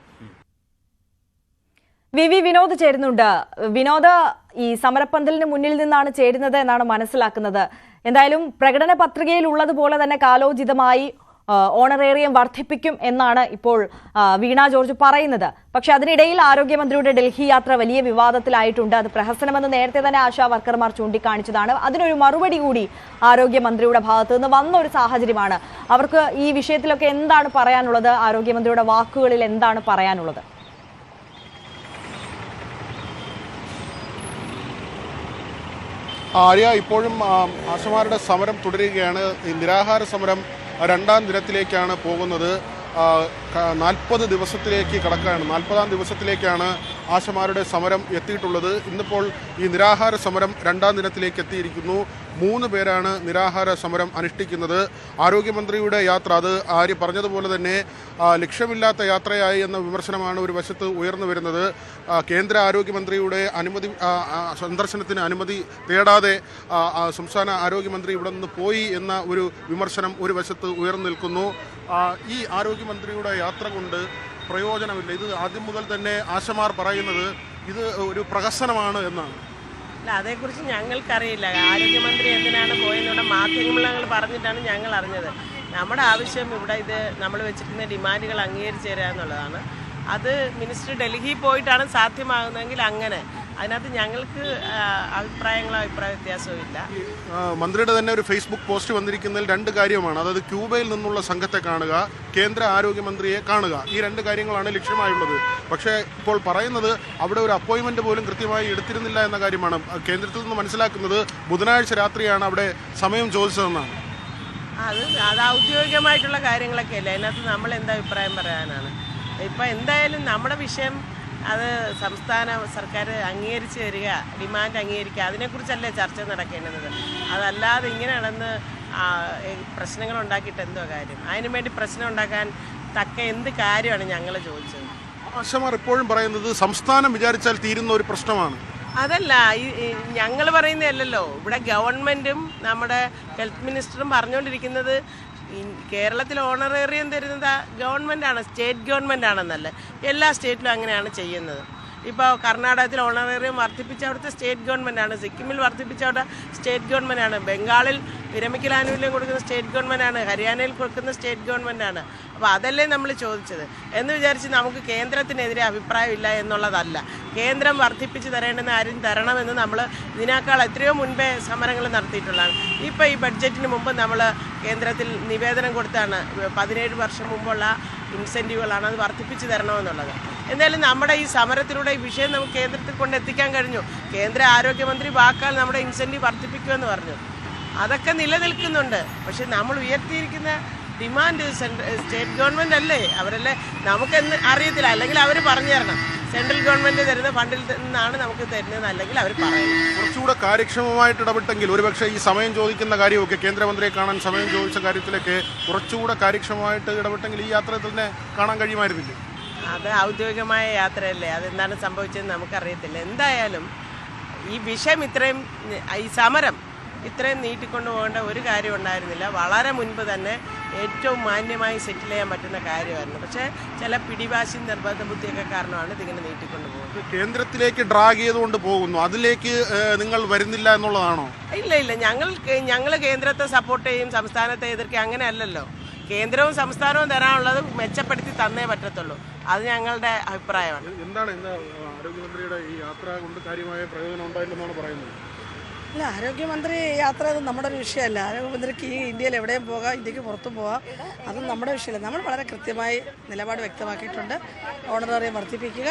വി വിനോദ് ചേരുന്നുണ്ട്. വിനോദ്, ഈ സമരപ്പന്തലിന് മുന്നിൽ നിന്നാണ് ചേരുന്നത് എന്നാണ് മനസ്സിലാക്കുന്നത്. എന്തായാലും പ്രകടന പത്രികയിൽ ഉള്ളതുപോലെ തന്നെ കാലോചിതമായി ഓണറേറിയം വർദ്ധിപ്പിക്കും എന്നാണ് ഇപ്പോൾ വീണ ജോർജ് പറയുന്നത്. പക്ഷെ അതിനിടയിൽ ആരോഗ്യമന്ത്രിയുടെ ഡൽഹി യാത്ര വലിയ വിവാദത്തിലായിട്ടുണ്ട്. അത് പ്രഹസനമെന്ന് നേരത്തെ തന്നെ ആശാ വർക്കർമാർ ചൂണ്ടിക്കാണിച്ചതാണ്. അതിനൊരു മറുപടി കൂടി ആരോഗ്യമന്ത്രിയുടെ ഭാഗത്തു നിന്ന് വന്ന ഒരു സാഹചര്യമാണ്. അവർക്ക് ഈ വിഷയത്തിലൊക്കെ എന്താണ് പറയാനുള്ളത്? ആരോഗ്യമന്ത്രിയുടെ വാക്കുകളിൽ എന്താണ് പറയാനുള്ളത്? ആര്യ, ഇപ്പോഴും ആശമാരുടെ സമരം തുടരുകയാണ്. ഈ നിരാഹാര സമരം 2ാം ദിനത്തിലേക്കാണ് പോകുന്നത്. 40 ദിവസത്തിലേക്ക് കടക്കുകയാണ്. 40ാം ദിവസത്തിലേക്കാണ് ആശമാരുടെ സമരം എത്തിയിട്ടുള്ളത്. ഇന്നിപ്പോൾ ഈ നിരാഹാര സമരം 2ാം ദിനത്തിലേക്ക് എത്തിയിരിക്കുന്നു. 3 പേരാണ് നിരാഹാര സമരം അനുഷ്ഠിക്കുന്നത്. ആരോഗ്യമന്ത്രിയുടെ യാത്ര, അത് ആര്യ പറഞ്ഞതുപോലെ തന്നെ ലക്ഷ്യമില്ലാത്ത യാത്രയായി എന്ന വിമർശനമാണ് ഒരു വശത്ത് ഉയർന്നു വരുന്നത്. കേന്ദ്ര ആരോഗ്യമന്ത്രിയുടെ സന്ദർശനത്തിന് അനുമതി തേടാതെ സംസ്ഥാന ആരോഗ്യമന്ത്രി ഇവിടെ നിന്ന് പോയി എന്ന ഒരു വിമർശനം ഒരു വശത്ത് ഉയർന്നു നിൽക്കുന്നു. ഈ ആരോഗ്യമന്ത്രിയുടെ യാത്ര കൊണ്ട് പ്രയോജനമില്ല. ഇത് ആദ്യം മുതൽ തന്നെ ആശമാർ പറയുന്നത് ഇത് ഒരു പ്രഹസനമാണ് എന്നാണ്. അല്ല, അതേക്കുറിച്ച് ഞങ്ങൾക്കറിയില്ല. ആരോഗ്യമന്ത്രി എന്തിനാണ് പോയെന്നുള്ള മാധ്യമങ്ങൾ പറഞ്ഞിട്ടാണ് ഞങ്ങൾ അറിഞ്ഞത്. നമ്മുടെ ആവശ്യം ഇവിടെ ഇത് നമ്മൾ വെച്ചിരിക്കുന്ന ഡിമാൻഡുകൾ അംഗീകരിച്ചു തരിക എന്നുള്ളതാണ്. അത് മിനിസ്റ്റർ ഡൽഹിയിൽ പോയിട്ടാണ് സാധ്യമാകുന്നതെങ്കിൽ അങ്ങനെ. അതിനകത്ത് ഞങ്ങൾക്ക് അഭിപ്രായ വ്യത്യാസവും ഇല്ല. മന്ത്രിയുടെ തന്നെ ഒരു ഫേസ്ബുക്ക് പോസ്റ്റ് വന്നിരിക്കുന്നതിൽ 2 കാര്യമാണ്. അതായത് ക്യൂബയിൽ നിന്നുള്ള സംഘത്തെ കാണുക, കേന്ദ്ര ആരോഗ്യമന്ത്രിയെ കാണുക. ഈ 2 കാര്യങ്ങളാണ് ലക്ഷ്യമായുള്ളത്. പക്ഷേ ഇപ്പോൾ പറയുന്നത് അവിടെ ഒരു അപ്പോയിൻമെന്റ് പോലും കൃത്യമായി എടുത്തിരുന്നില്ല എന്ന കാര്യമാണ്. കേന്ദ്രത്തിൽ നിന്ന് മനസ്സിലാക്കുന്നത് ബുധനാഴ്ച രാത്രിയാണ് അവിടെ സമയം ചോദിച്ചതെന്നാണ്. അത് ഔദ്യോഗികമായിട്ടുള്ള കാര്യങ്ങളൊക്കെ അല്ലേ. അതിനകത്ത് നമ്മൾ എന്താ അഭിപ്രായം പറയാനാണ്? ഇപ്പം എന്തായാലും നമ്മുടെ വിഷയം അത് സംസ്ഥാന സർക്കാർ അംഗീകരിച്ച് തരിക, ഡിമാൻഡ് അംഗീകരിക്കുക, അതിനെക്കുറിച്ചല്ലേ ചർച്ച നടക്കേണ്ടത്. അതല്ലാതെ ഇങ്ങനെ നടന്ന് പ്രശ്നങ്ങൾ ഉണ്ടാക്കിയിട്ട് എന്തോ കാര്യം? അതിനു വേണ്ടി പ്രശ്നം ഉണ്ടാക്കാൻ തക്ക എന്ത് കാര്യമാണ് ഞങ്ങൾ ചോദിച്ചത്? ആശമാർ ഇപ്പോഴും പറയുന്നത് സംസ്ഥാനം വിചാരിച്ചാൽ തീരുന്ന ഒരു പ്രശ്നമാണ്. അതല്ല, ഞങ്ങൾ പറയുന്നതല്ലല്ലോ. ഇവിടെ ഗവൺമെൻറ്റും നമ്മുടെ ഹെൽത്ത് മിനിസ്റ്ററും പറഞ്ഞുകൊണ്ടിരിക്കുന്നത് കേരളത്തിൽ ഓണറേറിയം തരുന്നത് ഗവൺമെൻറ്റാണ്, സ്റ്റേറ്റ് ഗവൺമെൻറ് ആണെന്നല്ല. എല്ലാ സ്റ്റേറ്റിലും അങ്ങനെയാണ് ചെയ്യുന്നത്. ഇപ്പോൾ കർണാടകത്തിൽ ഓണറേറിയം വർദ്ധിപ്പിച്ച അവിടുത്തെ സ്റ്റേറ്റ് ഗവൺമെൻറ്റാണ്, സിക്കിമിൽ വർദ്ധിപ്പിച്ച അവിടെ സ്റ്റേറ്റ് ഗവൺമെൻറ്റാണ്, ബംഗാളിൽ വിരമിക്കൽ ആനുകൂല്യം കൊടുക്കുന്ന സ്റ്റേറ്റ് ഗവൺമെൻറ്റാണ്, ഹരിയാനയിൽ കൊടുക്കുന്ന സ്റ്റേറ്റ് ഗവൺമെൻറ്റാണ്. അപ്പോൾ അതല്ലേ നമ്മൾ ചോദിച്ചത്. എന്ന് വിചാരിച്ച് നമുക്ക് കേന്ദ്രത്തിനെതിരെ അഭിപ്രായമില്ല എന്നുള്ളതല്ല. കേന്ദ്രം വർദ്ധിപ്പിച്ച് തരേണ്ടുന്ന ആരും തരണമെന്ന് നമ്മൾ ഇതിനേക്കാൾ എത്രയോ മുൻപേ സമരങ്ങൾ നടത്തിയിട്ടുള്ളതാണ്. ഇപ്പോൾ ഈ ബഡ്ജറ്റിന് മുമ്പ് നമ്മൾ കേന്ദ്രത്തിൽ നിവേദനം കൊടുത്താണ് 17 വർഷം മുമ്പുള്ള ഇൻസെൻറ്റീവുകളാണ്, അത് വർദ്ധിപ്പിച്ച് തരണമെന്നുള്ളത്. എന്തായാലും നമ്മുടെ ഈ സമരത്തിലൂടെ ഈ വിഷയം നമുക്ക് കേന്ദ്രത്തിൽ കൊണ്ടെത്തിക്കാൻ കഴിഞ്ഞു. കേന്ദ്ര ആരോഗ്യമന്ത്രി വാക്കാൽ നമ്മുടെ ഇൻസെൻറ്റീവ് വർദ്ധിപ്പിക്കുമെന്ന് പറഞ്ഞു. അതൊക്കെ നിലനിൽക്കുന്നുണ്ട്. പക്ഷെ നമ്മൾ ഉയർത്തിയിരിക്കുന്ന ഡിമാൻഡ് സ്റ്റേറ്റ് ഗവൺമെൻറ് അല്ലേ, അവരല്ലേ, നമുക്കെന്ന് അറിയത്തില്ല. അല്ലെങ്കിൽ അവർ പറഞ്ഞു തരണം, സെൻട്രൽ ഗവൺമെൻറ് തരുന്ന ഫണ്ടിൽ നിന്നാണ് നമുക്ക് തരുന്നത്, അല്ലെങ്കിൽ അവർ പറയണം. കുറച്ചുകൂടെ കാര്യക്ഷമമായിട്ട് ഇടപെട്ടെങ്കിൽ ഒരുപക്ഷെ ഈ സമയം ചോദിക്കുന്ന കാര്യമൊക്കെ, കേന്ദ്രമന്ത്രിയെ കാണാൻ സമയം ചോദിച്ച കാര്യത്തിലൊക്കെ കുറച്ചുകൂടെ കാര്യക്ഷമമായിട്ട് ഇടപെട്ടെങ്കിൽ ഈ യാത്ര തന്നെ കാണാൻ കഴിയുമായിരുന്നില്ല. അത് ഔദ്യോഗികമായ യാത്രയല്ലേ, അതെന്താണ് സംഭവിച്ചതെന്ന് നമുക്കറിയത്തില്ല. എന്തായാലും ഈ വിഷയം ഈ സമരം ഇത്രയും നീട്ടിക്കൊണ്ടു പോകേണ്ട ഒരു കാര്യം ഉണ്ടായിരുന്നില്ല. വളരെ മുൻപ് തന്നെ ഏറ്റവും മാന്യമായി സെറ്റിൽ ചെയ്യാൻ പറ്റുന്ന കാര്യമായിരുന്നു. പക്ഷേ ചില പിടിവാശി നിർബന്ധ ബുദ്ധിയൊക്കെ കാരണമാണ് ഇതിങ്ങനെ നീട്ടിക്കൊണ്ടു പോകുന്നത്. കേന്ദ്രത്തിലേക്ക് ഡ്രാഗ് ചെയ്തുകൊണ്ട് പോകുന്നു, അതിലേക്ക് നിങ്ങൾ വരുന്നില്ല എന്നുള്ളതാണോ? ഇല്ല, ഞങ്ങൾ കേന്ദ്രത്തെ സപ്പോർട്ട് ചെയ്യും, സംസ്ഥാനത്തെ എതിർക്കുക, അങ്ങനെ അല്ലല്ലോ. കേന്ദ്രവും സംസ്ഥാനവും തരാനുള്ളത് മെച്ചപ്പെടുത്തി തന്നേ പറ്റത്തുള്ളൂ. അത് ഞങ്ങളുടെ അഭിപ്രായമാണ്. എന്താണ് ഇന്ന് ആരോഗ്യമന്ത്രിയുടെ ഈ യാത്ര കൊണ്ട് കാര്യമായ പ്രയോജനം ഉണ്ടായില്ലെന്നാണ് പറയുന്നത്? അല്ല, ആരോഗ്യമന്ത്രി യാത്ര അത് നമ്മുടെ ഒരു വിഷയമല്ല. ആരോഗ്യമന്ത്രിക്ക് ഈ ഇന്ത്യയിൽ എവിടെയും പോകാം, ഇന്ത്യക്ക് പുറത്തും പോകാം, അതും നമ്മുടെ വിഷയമല്ല. നമ്മൾ വളരെ കൃത്യമായി നിലപാട് വ്യക്തമാക്കിയിട്ടുണ്ട്. ഓണറേറിയം വർദ്ധിപ്പിക്കുക,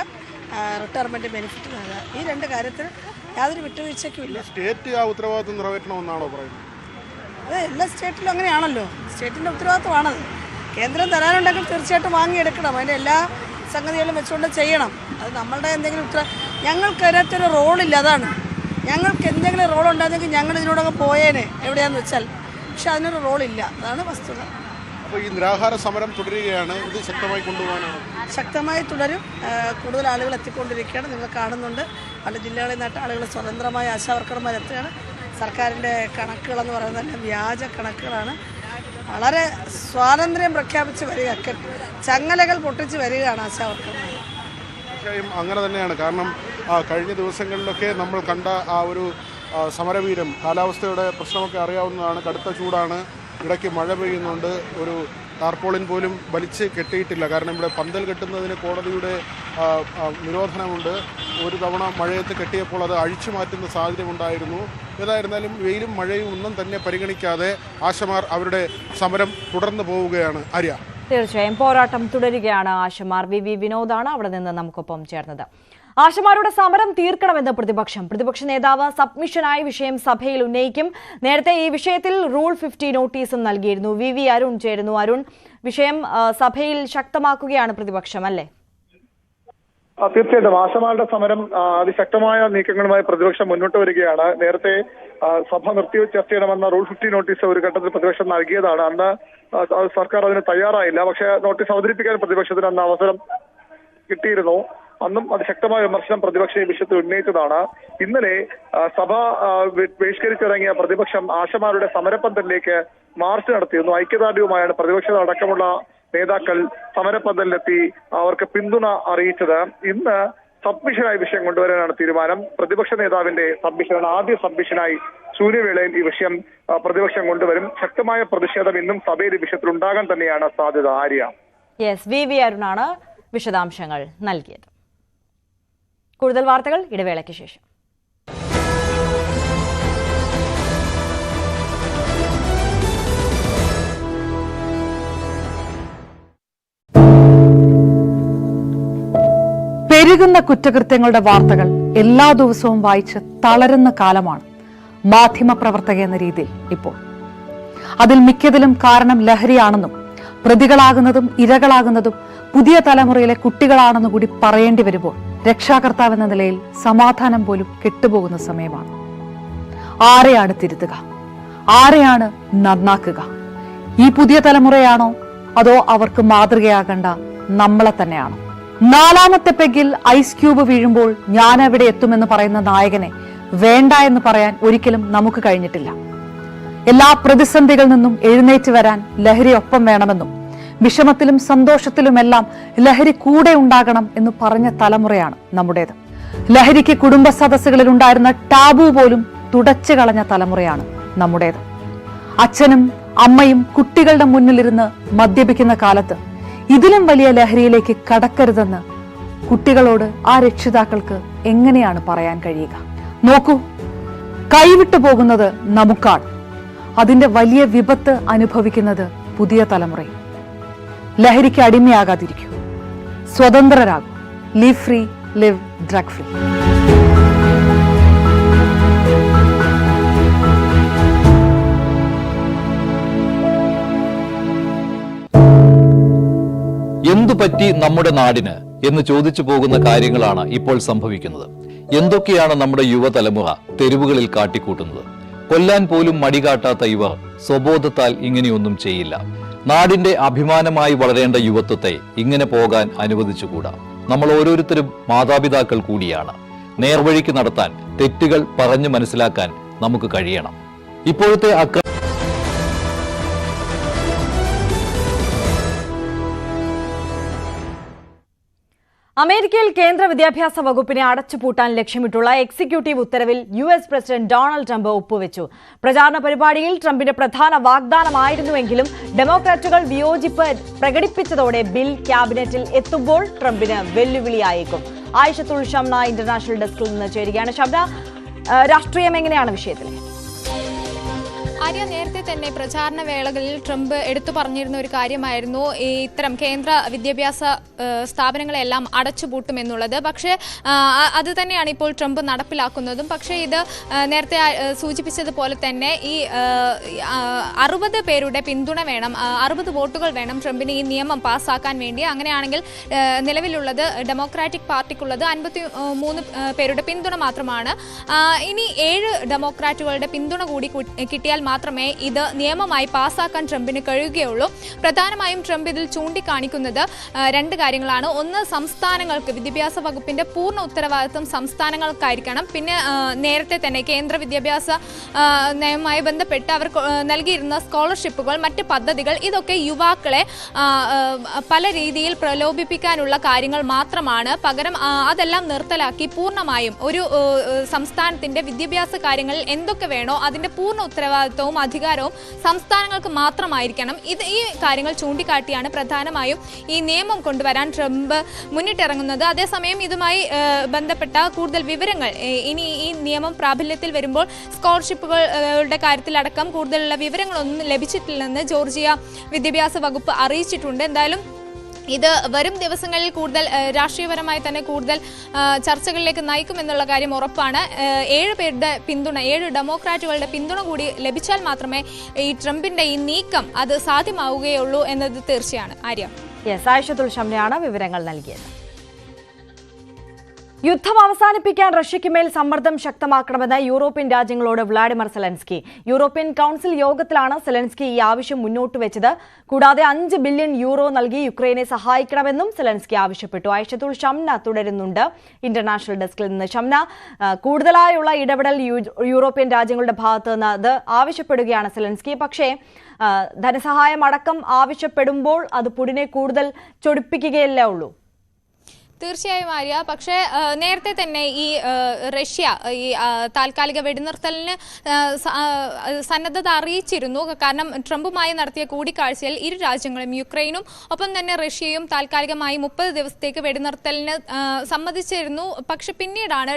റിട്ടയർമെൻറ്റ് ബെനിഫിറ്റ് നൽകുക, ഈ 2 കാര്യത്തിൽ യാതൊരു വിട്ടുവീഴ്ചയ്ക്കും ഇല്ല. സ്റ്റേറ്റ് ആ ഉത്തരവാദിത്വം നിറവേറ്റണമെന്നാണോ പറയുന്നത്? അത് എല്ലാ സ്റ്റേറ്റിലും അങ്ങനെയാണല്ലോ, സ്റ്റേറ്റിൻ്റെ ഉത്തരവാദിത്വമാണത്. കേന്ദ്രം തരാനുണ്ടെങ്കിൽ തീർച്ചയായിട്ടും വാങ്ങിയെടുക്കണം, അതിൻ്റെ എല്ലാ സംഗതികളും വെച്ചുകൊണ്ട് ചെയ്യണം. അത് നമ്മളുടെ എന്തെങ്കിലും ഞങ്ങൾക്ക് അതിനകത്തൊരു റോളില്ല, അതാണ്. ഞങ്ങൾക്ക് എന്തെങ്കിലും റോൾ ഉണ്ടായിരുന്നെങ്കിൽ ഞങ്ങൾ ഇതിനോടൊക്കെ പോയേനെ എവിടെയാണെന്ന് വെച്ചാൽ. പക്ഷെ അതിനൊരു റോളില്ല, അതാണ് വസ്തുത. അപ്പോൾ ഈ നിരാഹാര സമരം തുടരുകയാണ്. ഇത് ശക്തമായി കൊണ്ടുപോകാനാണ്. ശക്തമായി തുടരും. കൂടുതൽ ആളുകൾ എത്തിക്കൊണ്ടിരിക്കുകയാണ്. നിങ്ങൾ കാണുന്നുണ്ട്, പല ജില്ലകളിൽ നിന്നിട്ട് ആളുകൾ സ്വതന്ത്രമായ ആശാവർക്കർമാർ എത്തുകയാണ്. സർക്കാരിൻ്റെ കണക്കുകളെന്ന് പറയുന്നത് തന്നെ വ്യാജ കണക്കുകളാണ്. വളരെ സ്വാതന്ത്ര്യം പ്രഖ്യാപിച്ച് വരിക, ചങ്ങലകൾ പൊട്ടിച്ച് വരികയാണ് ആശാവർക്കർമാർ. തീർച്ചയായും അങ്ങനെ തന്നെയാണ്. കാരണം കഴിഞ്ഞ ദിവസങ്ങളിലൊക്കെ നമ്മൾ കണ്ട ആ ഒരു സമരവീരം, കാലാവസ്ഥയുടെ പ്രശ്നമൊക്കെ അറിയാവുന്നതാണ്. കടുത്ത ചൂടാണ്, ഇടയ്ക്ക് മഴ പെയ്യുന്നുണ്ട്, ഒരു ടാർപോളിൻ പോലും വലിച്ച് കെട്ടിയിട്ടില്ല. കാരണം ഇവിടെ പന്തൽ കെട്ടുന്നതിന് കോടതിയുടെ നിരോധനമുണ്ട്. ഒരു തവണ മഴയത്ത് കെട്ടിയപ്പോൾ അത് അഴിച്ചു മാറ്റുന്ന സാഹചര്യമുണ്ടായിരുന്നു. ഏതായിരുന്നാലും വെയിലും മഴയും ഒന്നും തന്നെ പരിഗണിക്കാതെ ആശമാർ അവരുടെ സമരം തുടർന്നു പോവുകയാണ്. ആര്യ, തീർച്ചയായും പോരാട്ടം തുടരുകയാണ്. ആശമാർ. വി വിനോദാണ് അവിടെ നിന്ന് നമുക്കൊപ്പം ചേർന്നത്. ആശമാരുടെ സമരം തീർക്കണമെന്ന് പ്രതിപക്ഷ നേതാവ് സബ്മിഷനായി വിഷയം സഭയിൽ ഉന്നയിക്കും. നേരത്തെ ഈ വിഷയത്തിൽ റൂൾ 50 നോട്ടീസും നൽകിയിരുന്നു. വി അരുൺ ചേരുന്നു. അരുൺ, വിഷയം സഭയിൽ ശക്തമാക്കുകയാണ് പ്രതിപക്ഷം, അല്ലേ? തീർച്ചയായിട്ടും ആശമാരുടെ സമരം അതിശക്തമായ നീക്കങ്ങളുമായി പ്രതിപക്ഷം മുന്നോട്ട് വരികയാണ്. നേരത്തെ സഭ നിർത്തിവെച്ച് ചർച്ച ചെയ്യണമെന്ന റൂൾ 50 നോട്ടീസ് ഒരു ഘട്ടത്തിൽ പ്രതിപക്ഷം നൽകിയതാണ്. അന്ന് സർക്കാർ അതിന് തയ്യാറായില്ല. പക്ഷേ നോട്ടീസ് അവതരിപ്പിക്കാൻ പ്രതിപക്ഷത്തിന് അന്ന് അവസരം കിട്ടിയിരുന്നു. അന്നും അതിശക്തമായ വിമർശനം പ്രതിപക്ഷം ഈ വിഷയത്തിൽ ഉന്നയിച്ചതാണ്. ഇന്നലെ സഭ ബഹിഷ്കരിച്ചിറങ്ങിയ പ്രതിപക്ഷം ആശമാരുടെ സമരപ്പന്തലിലേക്ക് മാർച്ച് നടത്തിയിരുന്നു. ഐക്യദാർഢ്യവുമായാണ് പ്രതിപക്ഷം അടക്കമുള്ള നേതാക്കൾ സമരപ്പന്തലിലെത്തി അവർക്ക് പിന്തുണ അറിയിച്ചത്. ഇന്ന് സബ്മിഷനായി വിഷയം കൊണ്ടുവരാനാണ് തീരുമാനം. പ്രതിപക്ഷ നേതാവിന്റെ സബ്മിഷനാണ്. ആദ്യ സബ്മിഷനായി ശൂന്യവേളയിൽ ഈ വിഷയം പ്രതിപക്ഷം കൊണ്ടുവരും. ശക്തമായ പ്രതിഷേധം ഇന്നും സഭയിൽ ഈ വിഷയത്തിൽ ഉണ്ടാകാൻ തന്നെയാണ് സാധ്യത. ആര്യ, വി അരുണാണ് വിശദാംശങ്ങൾ നൽകിയത്. കൂടുതൽ വാർത്തകൾ ഇടവേളയ്ക്ക് ശേഷം. പെരുകുന്ന കുറ്റകൃത്യങ്ങളുടെ വാർത്തകൾ എല്ലാ ദിവസവും വായിച്ച് തളരുന്ന കാലമാണ് മാധ്യമപ്രവർത്തക എന്ന രീതിയിൽ ഇപ്പോൾ. അതിൽ മിക്കതിലും കാരണം ലഹരിയാണെന്നും പ്രതികളാകുന്നതും ഇരകളാകുന്നതും പുതിയ തലമുറയിലെ കുട്ടികളാണെന്ന് കൂടി പറയേണ്ടി വരുമ്പോൾ രക്ഷാകർത്താവെന്ന നിലയിൽ സമാധാനം പോലും കെട്ടുപോകുന്ന സമയമാണ്. ആരെയാണ് തിരുത്തുക? ആരെയാണ് നന്നാക്കുക? ഈ പുതിയ തലമുറയാണോ അതോ അവർക്ക് മാതൃകയാകേണ്ട നമ്മളെ തന്നെയാണോ? 4ാമത്തെ പെഗ്ഗിൽ ഐസ് ക്യൂബ് വീഴുമ്പോൾ ഞാൻ എവിടെ എത്തുമെന്ന് പറയുന്ന നായകനെ വേണ്ട എന്ന് പറയാൻ ഒരിക്കലും നമുക്ക് കഴിഞ്ഞിട്ടില്ല. എല്ലാ പ്രതിസന്ധികളിൽ നിന്നും എഴുന്നേറ്റ് വരാൻ ലഹരി ഒപ്പം വേണമെന്നും വിഷമത്തിലും സന്തോഷത്തിലുമെല്ലാം ലഹരി കൂടെ ഉണ്ടാകണം എന്ന് പറഞ്ഞ തലമുറയാണ് നമ്മുടേത്. ലഹരിക്ക് കുടുംബ സദസ്സുകളിൽ ഉണ്ടായിരുന്ന ടാബു പോലും തുടച്ചു കളഞ്ഞ തലമുറയാണ് നമ്മുടേത്. അച്ഛനും അമ്മയും കുട്ടികളുടെ മുന്നിലിരുന്ന് മദ്യപിക്കുന്ന കാലത്ത് ഇതിലും വലിയ ലഹരിയിലേക്ക് കടക്കരുതെന്ന് കുട്ടികളോട് ആ രക്ഷിതാക്കൾക്ക് എങ്ങനെയാണ് പറയാൻ കഴിയുക? നോക്കൂ, കൈവിട്ടു പോകുന്നത് നമുക്കാണ്. അതിന്റെ വലിയ വിപത്ത് അനുഭവിക്കുന്നത് പുതിയ തലമുറയും. ലഹരിക്ക് അടിമയാകാതിരിക്കൂ, സ്വതന്ത്രരാകൂ. Live free, live drug free. എന്തുപറ്റി നമ്മുടെ നാടിന് എന്ന് ചോദിച്ചു പോകുന്ന കാര്യങ്ങളാണ് ഇപ്പോൾ സംഭവിക്കുന്നത്. എന്തൊക്കെയാണ് നമ്മുടെ യുവതലമുറ തെരുവുകളിൽ കാട്ടിക്കൂട്ടുന്നത്? കൊല്ലാൻ പോലും മടികാട്ടാത്ത ഇവർ സ്വബോധത്താൽ ഇങ്ങനെയൊന്നും ചെയ്യില്ല. നാടിന്റെ അഭിമാനമായി വളരേണ്ട യുവത്വത്തെ ഇങ്ങനെ പോകാൻ അനുവദിച്ചുകൂടാ. നമ്മൾ ഓരോരുത്തരും മാതാപിതാക്കൾ കൂടിയാണ്. നേർവഴിക്ക് നടത്താൻ, തെറ്റുകൾ പറഞ്ഞു മനസ്സിലാക്കാൻ നമുക്ക് കഴിയണം. ഇപ്പോഴത്തെ അമേരിക്കയിൽ കേന്ദ്ര വിദ്യാഭ്യാസ വകുപ്പിനെ അടച്ചുപൂട്ടാൻ ലക്ഷ്യമിട്ടുള്ള എക്സിക്യൂട്ടീവ് ഉത്തരവിൽ US പ്രസിഡന്റ് ഡൊണാൾഡ് ട്രംപ് ഒപ്പുവെച്ചു. പ്രചാരണ പരിപാടിയിൽ ട്രംപിന്റെ പ്രധാന വാഗ്ദാനമായിരുന്നുവെങ്കിലും ഡെമോക്രാറ്റുകൾ വിയോജിപ്പ് പ്രകടിപ്പിച്ചതോടെ ബിൽ ക്യാബിനറ്റിൽ എത്തുമ്പോൾ ട്രംപിന് വെല്ലുവിളിയായേക്കും. ആയിഷത്തുൽ ഷംന ഇന്റർനാഷണൽ ഡെസ്കിൽ നിന്ന് ചേരുകയാണ്. ഷംന, രാഷ്ട്രീയം എങ്ങനെയാണ് വിഷയത്തിൽ? ആര്യ, നേരത്തെ തന്നെ പ്രചാരണ വേളകളിൽ ട്രംപ് എടുത്തു പറഞ്ഞിരുന്ന ഒരു കാര്യമായിരുന്നു ഇത്തരം കേന്ദ്ര വിദ്യാഭ്യാസ സ്ഥാപനങ്ങളെല്ലാം അടച്ചുപൂട്ടുമെന്നുള്ളത്. പക്ഷേ അത് തന്നെയാണ് ഇപ്പോൾ ട്രംപ് നടപ്പിലാക്കുന്നതും. പക്ഷേ ഇത് നേരത്തെ സൂചിപ്പിച്ചതുപോലെ തന്നെ ഈ 60 പേരുടെ പിന്തുണ വേണം, 60 വോട്ടുകൾ വേണം ട്രംപിന് ഈ നിയമം പാസ്സാക്കാൻ വേണ്ടി. അങ്ങനെയാണെങ്കിൽ നിലവിലുള്ളത് ഡെമോക്രാറ്റിക് പാർട്ടിക്കുള്ളത് 53 പേരുടെ പിന്തുണ മാത്രമാണ്. ഇനി 7 ഡെമോക്രാറ്റുകളുടെ പിന്തുണ കൂടി കിട്ടിയാൽ മാത്രമേ ഇത് നിയമമായി പാസ്സാക്കാൻ ട്രംപിന് കഴിയുകയുള്ളൂ. പ്രധാനമായും ട്രംപ് ഇതിൽ ചൂണ്ടിക്കാണിക്കുന്നത് രണ്ട് കാര്യങ്ങളാണ്. ഒന്ന്, സംസ്ഥാനങ്ങൾക്ക് വിദ്യാഭ്യാസ വകുപ്പിന്റെ പൂർണ്ണ ഉത്തരവാദിത്വം സംസ്ഥാനങ്ങൾക്കായിരിക്കണം. പിന്നെ നേരത്തെ തന്നെ കേന്ദ്ര വിദ്യാഭ്യാസ നയവുമായി ബന്ധപ്പെട്ട് അവർ നൽകിയിരുന്ന സ്കോളർഷിപ്പുകൾ, മറ്റ് പദ്ധതികൾ, ഇതൊക്കെ യുവാക്കളെ പല രീതിയിൽ പ്രലോഭിപ്പിക്കാനുള്ള കാര്യങ്ങൾ മാത്രമാണ്. പകരം അതെല്ലാം നിർത്തലാക്കി പൂർണ്ണമായും ഒരു സംസ്ഥാനത്തിന്റെ വിദ്യാഭ്യാസ കാര്യങ്ങളിൽ എന്തൊക്കെ വേണോ അതിന്റെ പൂർണ്ണ ഉത്തരവാദിത്വവും അധികാരവും സംസ്ഥാനങ്ങൾക്ക് മാത്രമായിരിക്കണം. ഈ കാര്യങ്ങൾ ചൂണ്ടിക്കാട്ടിയാണ് പ്രധാനമായും ഈ നിയമം കൊണ്ടുവരാൻ ട്രംപ് മുന്നിട്ടിറങ്ങുന്നത്. അതേസമയം ഇതുമായി ബന്ധപ്പെട്ട കൂടുതൽ വിവരങ്ങൾ ഇനി ഈ നിയമം പ്രാബല്യത്തിൽ വരുമ്പോൾ സ്കോളർഷിപ്പുകളുടെ കാര്യത്തിലടക്കം കൂടുതലുള്ള വിവരങ്ങളൊന്നും ലഭിച്ചിട്ടില്ലെന്ന് ജോർജിയ വിദ്യാഭ്യാസ വകുപ്പ് അറിയിച്ചിട്ടുണ്ട്. എന്തായാലും ഇത് വരും ദിവസങ്ങളിൽ കൂടുതൽ രാഷ്ട്രീയപരമായി തന്നെ കൂടുതൽ ചർച്ചകളിലേക്ക് നയിക്കുമെന്നുള്ള കാര്യം ഉറപ്പാണ്. 7 പേരുടെ പിന്തുണ, 7 ഡെമോക്രാറ്റുകളുടെ പിന്തുണ കൂടി ലഭിച്ചാൽ മാത്രമേ ഈ ട്രംപിന്റെ ഈ നീക്കം അത് സാധ്യമാവുകയുള്ളൂ എന്നത് തീർച്ചയാണ്. ആര്യ, ആയിഷത്തുൽ ഷംനയാണ് വിവരങ്ങൾ നൽകിയത്. യുദ്ധം അവസാനിപ്പിക്കാൻ റഷ്യയ്ക്ക് മേൽ സമ്മർദ്ദം ശക്തമാക്കണമെന്ന് യൂറോപ്യൻ രാജ്യങ്ങളോട് വ്ളാഡിമിർ സെലൻസ്കി. യൂറോപ്യൻ കൌൺസിൽ യോഗത്തിലാണ് സെലൻസ്കി ഈ ആവശ്യം മുന്നോട്ട് വെച്ചത്. കൂടാതെ 5 ബില്യൺ യൂറോ നൽകി യുക്രൈനെ സഹായിക്കണമെന്നും സെലൻസ്കി ആവശ്യപ്പെട്ടു. ആയിഷത്തുൽ ഷംന തുടരുന്നുണ്ട് ഇന്റർനാഷണൽ ഡെസ്കിൽ നിന്ന്. ഷംന, കൂടുതലായുള്ള ഇടപെടൽ യൂറോപ്യൻ രാജ്യങ്ങളുടെ ഭാഗത്ത് നിന്ന് അത് ആവശ്യപ്പെടുകയാണ് സെലൻസ്കി. പക്ഷേ ധനസഹായം അടക്കം ആവശ്യപ്പെടുമ്പോൾ അത് പുടിനെ കൂടുതൽ ചൊടിപ്പിക്കുകയല്ലേ ഉള്ളൂ? തീർച്ചയായും ആര്യ, പക്ഷേ നേരത്തെ തന്നെ ഈ റഷ്യ ഈ താൽക്കാലിക വെടിനിർത്തലിന് സന്നദ്ധത അറിയിച്ചിരുന്നു. കാരണം ട്രംപുമായി നടത്തിയ കൂടിക്കാഴ്ചയിൽ ഇരു രാജ്യങ്ങളും, യുക്രൈനും ഒപ്പം തന്നെ റഷ്യയും താൽക്കാലികമായി 30 ദിവസത്തേക്ക് വെടിനിർത്തലിന് സമ്മതിച്ചിരുന്നു. പക്ഷെ പിന്നീടാണ്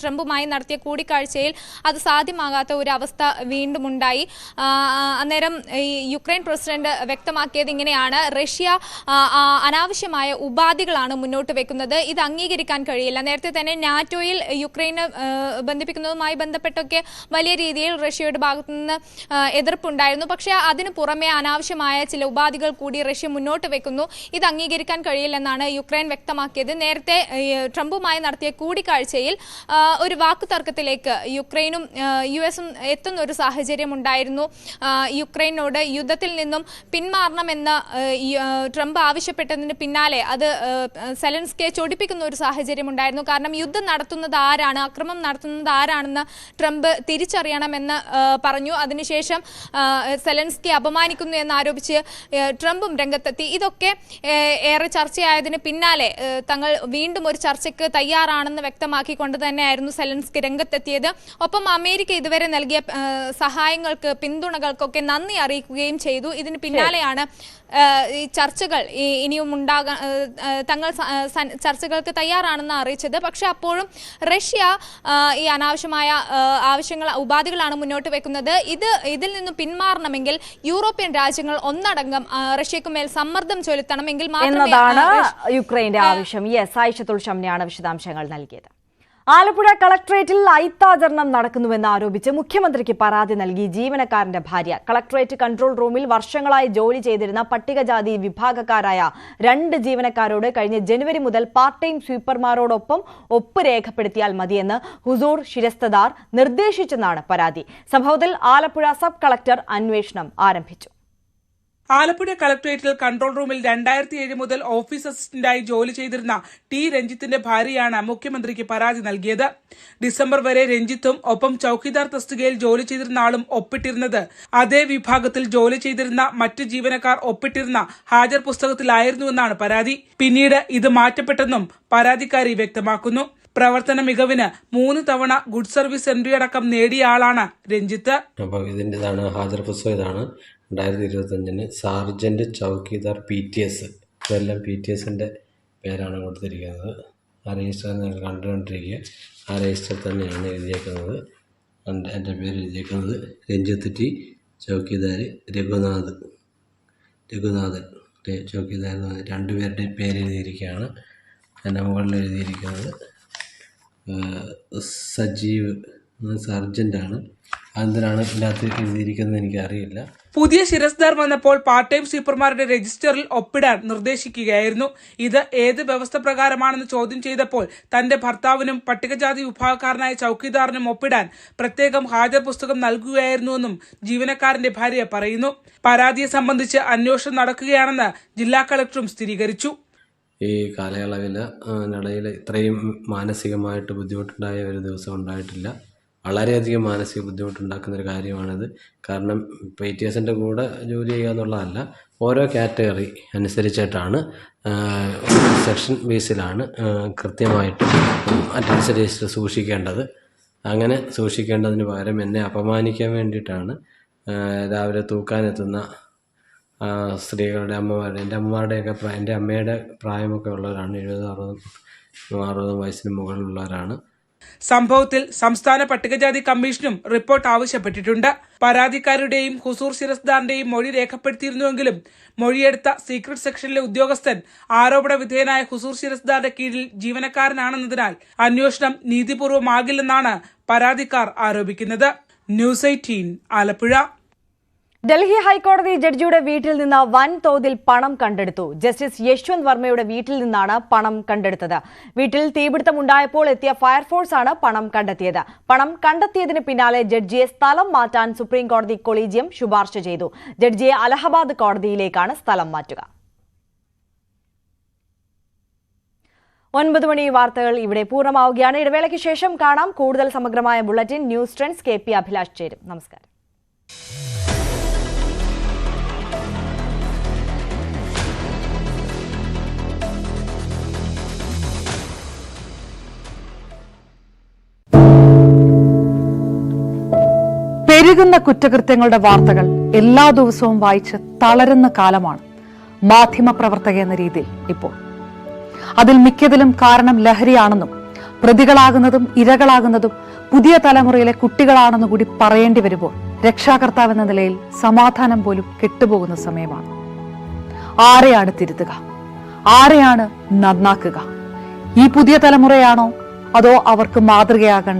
ട്രംപുമായി നടത്തിയ കൂടിക്കാഴ്ചയിൽ അത് സാധ്യമാകാത്ത ഒരു അവസ്ഥ വീണ്ടും ഉണ്ടായി. അന്നേരം ഈ യുക്രൈൻ പ്രസിഡന്റ് വ്യക്തമാക്കിയത് ഇങ്ങനെയാണ്: റഷ്യ അനാവശ്യമായ ഉപാധികളാണ് മുന്നോട്ട് വെക്കുന്നത്, ഇത് അംഗീകരിക്കാൻ കഴിയില്ല. നേരത്തെ തന്നെ നാറ്റോയിൽ യുക്രൈനെ ബന്ധിപ്പിക്കുന്നതുമായി ബന്ധപ്പെട്ടൊക്കെ വലിയ രീതിയിൽ റഷ്യയുടെ ഭാഗത്തു നിന്ന് എതിർപ്പുണ്ടായിരുന്നു. പക്ഷേ അതിനു പുറമെ അനാവശ്യമായ ചില ഉപാധികൾ കൂടി റഷ്യ മുന്നോട്ട് വെക്കുന്നു, ഇത് അംഗീകരിക്കാൻ കഴിയില്ലെന്നാണ് യുക്രൈൻ വ്യക്തമാക്കിയത്. നേരത്തെ ട്രംപുമായി നടത്തിയ കൂടിക്കാഴ്ചയിൽ ഒരു വാക്കുതർക്കത്തിലേക്ക് യുക്രൈനും US-ഉം എത്തുന്ന ഒരു സാഹചര്യം ഉണ്ടായിരുന്നു. യുക്രൈനോട് യുദ്ധത്തിൽ നിന്നും പിന്മാറണമെന്ന് ട്രംപ് ആവശ്യപ്പെട്ടതിന് പിന്നാലെ അത് സെലൻസ്കിയെ ചൊടിപ്പിക്കുന്ന ഒരു സാഹചര്യം ഉണ്ടായിരുന്നു. കാരണം യുദ്ധം നടത്തുന്നത് ആരാണ്, അക്രമം നടത്തുന്നത് ആരാണെന്ന് ട്രംപ് തിരിച്ചറിയണമെന്ന് പറഞ്ഞു. അതിനുശേഷം സെലൻസ്കിയെ അപമാനിക്കുന്നു എന്നാരോപിച്ച് ട്രംപും രംഗത്തെത്തി. ഇതൊക്കെ ഏറെ ചർച്ചയായതിന് പിന്നാലെ തങ്ങൾ വീണ്ടും ഒരു ചർച്ചയ്ക്ക് തയ്യാറാണെന്ന് വ്യക്തമാക്കിക്കൊണ്ട് തന്നെയായിരുന്നു സെലൻസ്കി രംഗത്തെത്തിയത്. ഒപ്പം അമേരിക്ക ഇതുവരെ നൽകിയ സഹായങ്ങൾക്ക്, പിന്തുണകൾക്കൊക്കെ നന്ദി അറിയിക്കുകയും ചെയ്തു. ഇതിന് പിന്നാലെയാണ് ഈ ചർച്ചകൾ ഇനിയും തങ്ങൾ ചർച്ചകൾക്ക് തയ്യാറാണെന്ന് അറിയിച്ചത്. പക്ഷെ അപ്പോഴും റഷ്യ ഈ അനാവശ്യമായ ഉപാധികളാണ് മുന്നോട്ട് വെക്കുന്നത്. ഇതിൽ നിന്നും പിന്മാറണമെങ്കിൽ യൂറോപ്യൻ രാജ്യങ്ങൾ ഒന്നടങ്കം റഷ്യക്ക് മേൽ സമ്മർദ്ദം ചെലുത്തണമെങ്കിൽ മാത്രമേ യുക്രൈന്റെ ആവശ്യം. ആയിഷത്തുൽ ഷംനയാണ് വിശദാംശങ്ങൾ നൽകിയത്. ആലപ്പുഴ കളക്ടറേറ്റിൽ അയിത്താചരണം നടക്കുന്നുവെന്ന് ആരോപിച്ച് മുഖ്യമന്ത്രിക്ക് പരാതി നൽകി ജീവനക്കാരന്റെ ഭാര്യ. കളക്ടറേറ്റ് കൺട്രോൾ റൂമിൽ വർഷങ്ങളായി ജോലി ചെയ്തിരുന്ന പട്ടികജാതി വിഭാഗക്കാരായ 2 ജീവനക്കാരോട് കഴിഞ്ഞ ജനുവരി മുതൽ പാർട്ട് ടൈം സ്വീപ്പർമാരോടൊപ്പം ഒപ്പ് രേഖപ്പെടുത്തിയാൽ മതിയെന്ന് ഹുസൂർ ശിരസ്തദാർ നിർദ്ദേശിച്ചെന്നാണ് പരാതി. സംഭവത്തിൽ ആലപ്പുഴ സബ് കളക്ടർ അന്വേഷണം ആരംഭിച്ചു. ആലപ്പുഴ കളക്ടറേറ്റിൽ കൺട്രോൾ റൂമിൽ 2007 മുതൽ ഓഫീസ് അസിസ്റ്റന്റായി ജോലി ചെയ്തിരുന്ന ടി രഞ്ജിത്തിന്റെ ഭാര്യയാണ് മുഖ്യമന്ത്രിക്ക് പരാതി നൽകിയത്. ഡിസംബർ വരെ രഞ്ജിത്തും ഒപ്പം ചൌക്കിദാർ തസ്തികയിൽ ജോലി ചെയ്തിരുന്ന ആളും ഒപ്പിട്ടിരുന്നത് അതേ വിഭാഗത്തിൽ ജോലി ചെയ്തിരുന്ന മറ്റ് ജീവനക്കാർ ഒപ്പിട്ടിരുന്ന ഹാജർ പുസ്തകത്തിലായിരുന്നുവെന്നാണ് പരാതി. പിന്നീട് ഇത് മാറ്റപ്പെട്ടെന്നും പരാതിക്കാരി വ്യക്തമാക്കുന്നു. പ്രവർത്തന മികവിന് 3 തവണ ഗുഡ് സർവീസ് എൻട്രി അടക്കം നേടിയ ആളാണ് രഞ്ജിത്ത്. ഇതിൻ്റെതാണ് ഹാജർ പുസ്തകം. ഇതാണ് 2025 സാർജന്റ് ചൌക്കിദാർ PTS. ഇതെല്ലാം PTSന്റെ പേരാണ് കൊടുത്തിരിക്കുന്നത്. ആ രജിസ്റ്റർ നിങ്ങൾ കണ്ടുകൊണ്ടിരിക്കുക. ആ രജിസ്റ്റർ തന്നെയാണ് എഴുതിയേക്കുന്നത്. എൻ്റെ പേര് എഴുതിയേക്കുന്നത് രഞ്ജിത്ത് ടി, ചൌക്കിദാർ രഘുനാഥൻ ചൌക്കിദാർ. 2 പേരുടെയും പേര് എഴുതിയിരിക്കുകയാണ്. എൻ്റെ മുകളിൽ എഴുതിയിരിക്കുന്നത് സജീവ് സർജൻ്റാണ്. അതെന്തിനാണ് ഇതിനകത്ത് എഴുതിയിരിക്കുന്നത് എനിക്കറിയില്ല. പുതിയ ശിരസ്ദാർ വന്നപ്പോൾ പാർട്ട് ടൈം സ്വീപ്പർമാരുടെ രജിസ്റ്ററിൽ ഒപ്പിടാൻ നിർദ്ദേശിക്കുകയായിരുന്നു. ഇത് ഏത് വ്യവസ്ഥ പ്രകാരമാണെന്ന് ചോദ്യം ചെയ്തപ്പോൾ തന്റെ ഭർത്താവിനും പട്ടികജാതി വിഭാഗക്കാരനായ ചൌക്കിദാറിനും ഒപ്പിടാൻ പ്രത്യേകം ഹാജർ പുസ്തകം നൽകുകയായിരുന്നുവെന്നും ജീവനക്കാരന്റെ ഭാര്യ പറയുന്നു. പരാതിയെ സംബന്ധിച്ച് അന്വേഷണം നടക്കുകയാണെന്ന് ജില്ലാ കളക്ടറും സ്ഥിരീകരിച്ചു. ഈ കാലയളവിൽ ഇടയിൽ ഇത്രയും മാനസികമായിട്ട് ബുദ്ധിമുട്ടുണ്ടായ ഒരു ദിവസം ഉണ്ടായിട്ടില്ല. വളരെയധികം മാനസിക ബുദ്ധിമുട്ടുണ്ടാക്കുന്നൊരു കാര്യമാണിത്. കാരണം PTSൻ്റെ കൂടെ ജോലി ചെയ്യുക എന്നുള്ളതല്ല, ഓരോ കാറ്റഗറി അനുസരിച്ചിട്ടാണ് സെക്ഷൻ ബേസിലാണ് കൃത്യമായിട്ട് അറ്റൻഡൻസ് രജിസ്റ്റർ സൂക്ഷിക്കേണ്ടത്. അങ്ങനെ സൂക്ഷിക്കേണ്ടതിന് പകരം എന്നെ അപമാനിക്കാൻ വേണ്ടിയിട്ടാണ് രാവിലെ തൂക്കാനെത്തുന്ന സ്ത്രീകളുടെ അമ്മമാരുടെ, എൻ്റെ അമ്മയുടെ പ്രായമൊക്കെ ഉള്ളവരാണ്, 70-60 വയസ്സിന് മുകളിലുള്ളവരാണ്. സംഭവത്തിൽ സംസ്ഥാന പട്ടികജാതി കമ്മീഷനും റിപ്പോർട്ട് ആവശ്യപ്പെട്ടിട്ടുണ്ട്. പരാതിക്കാരുടെയും ഹുസൂർ ശിരസ്ദാറിന്റെയും മൊഴി രേഖപ്പെടുത്തിയിരുന്നുവെങ്കിലും മൊഴിയെടുത്ത സീക്രട്ട് സെക്ഷനിലെ ഉദ്യോഗസ്ഥൻ ആരോപണ വിധേയനായ ഹുസൂർ ശിരസ്ദാറിന്റെ കീഴിൽ ജീവനക്കാരനാണെന്നതിനാൽ അന്വേഷണം നീതിപൂർവമാകില്ലെന്നാണ് പരാതിക്കാർ ആരോപിക്കുന്നത്. ന്യൂസ് 18 ആലപ്പുഴ. ഡൽഹി ഹൈക്കോടതി ജഡ്ജിയുടെ വീട്ടിൽ നിന്ന് വൻതോതിൽ പണം കണ്ടെടുത്തു. ജസ്റ്റിസ് യശ്വന്ത് വർമ്മയുടെ വീട്ടിൽ നിന്നാണ് പണം കണ്ടെടുത്തത്. വീട്ടിൽ തീപിടുത്തമുണ്ടായപ്പോൾ എത്തിയ ഫയർഫോഴ്സാണ് പണം കണ്ടെത്തിയത്. പണം കണ്ടെത്തിയതിന് പിന്നാലെ ജഡ്ജിയെ സ്ഥലം മാറ്റാൻ സുപ്രീംകോടതി കൊളീജിയം ശുപാർശ ചെയ്തു. ജഡ്ജിയെ അലഹബാദ് കോടതിയിലേക്കാണ് സ്ഥലം മാറ്റുക. 9 മണി വാർത്തകൾ ഇവിടെ പൂർണ്ണമാവുകയാണ്. ഇടവേളയ്ക്ക് ശേഷം കാണാം കൂടുതൽ സമഗ്രമായ bulletin. News trends KP Abhilash ചേരും. നമസ്കാരം. പെരുകുന്ന കുറ്റകൃത്യങ്ങളുടെ വാർത്തകൾ എല്ലാ ദിവസവും വായിച്ച് തളരുന്ന കാലമാണ് മാധ്യമപ്രവർത്തക എന്ന രീതിയിൽ ഇപ്പോൾ. അതിൽ മിക്കതിലും കാരണം ലഹരിയാണെന്നും പ്രതികളാകുന്നതും ഇരകളാകുന്നതും പുതിയ തലമുറയിലെ കുട്ടികളാണെന്ന് കൂടി പറയേണ്ടി വരുമ്പോൾ രക്ഷാകർത്താവ് എന്ന നിലയിൽ സമാധാനം പോലും കെട്ടുപോകുന്ന സമയമാണ്. ആരെയാണ് തിരുത്തുക? ആരെയാണ് നന്നാക്കുക? ഈ പുതിയ തലമുറയാണോ അതോ അവർക്ക് മാതൃകയാകേണ്ട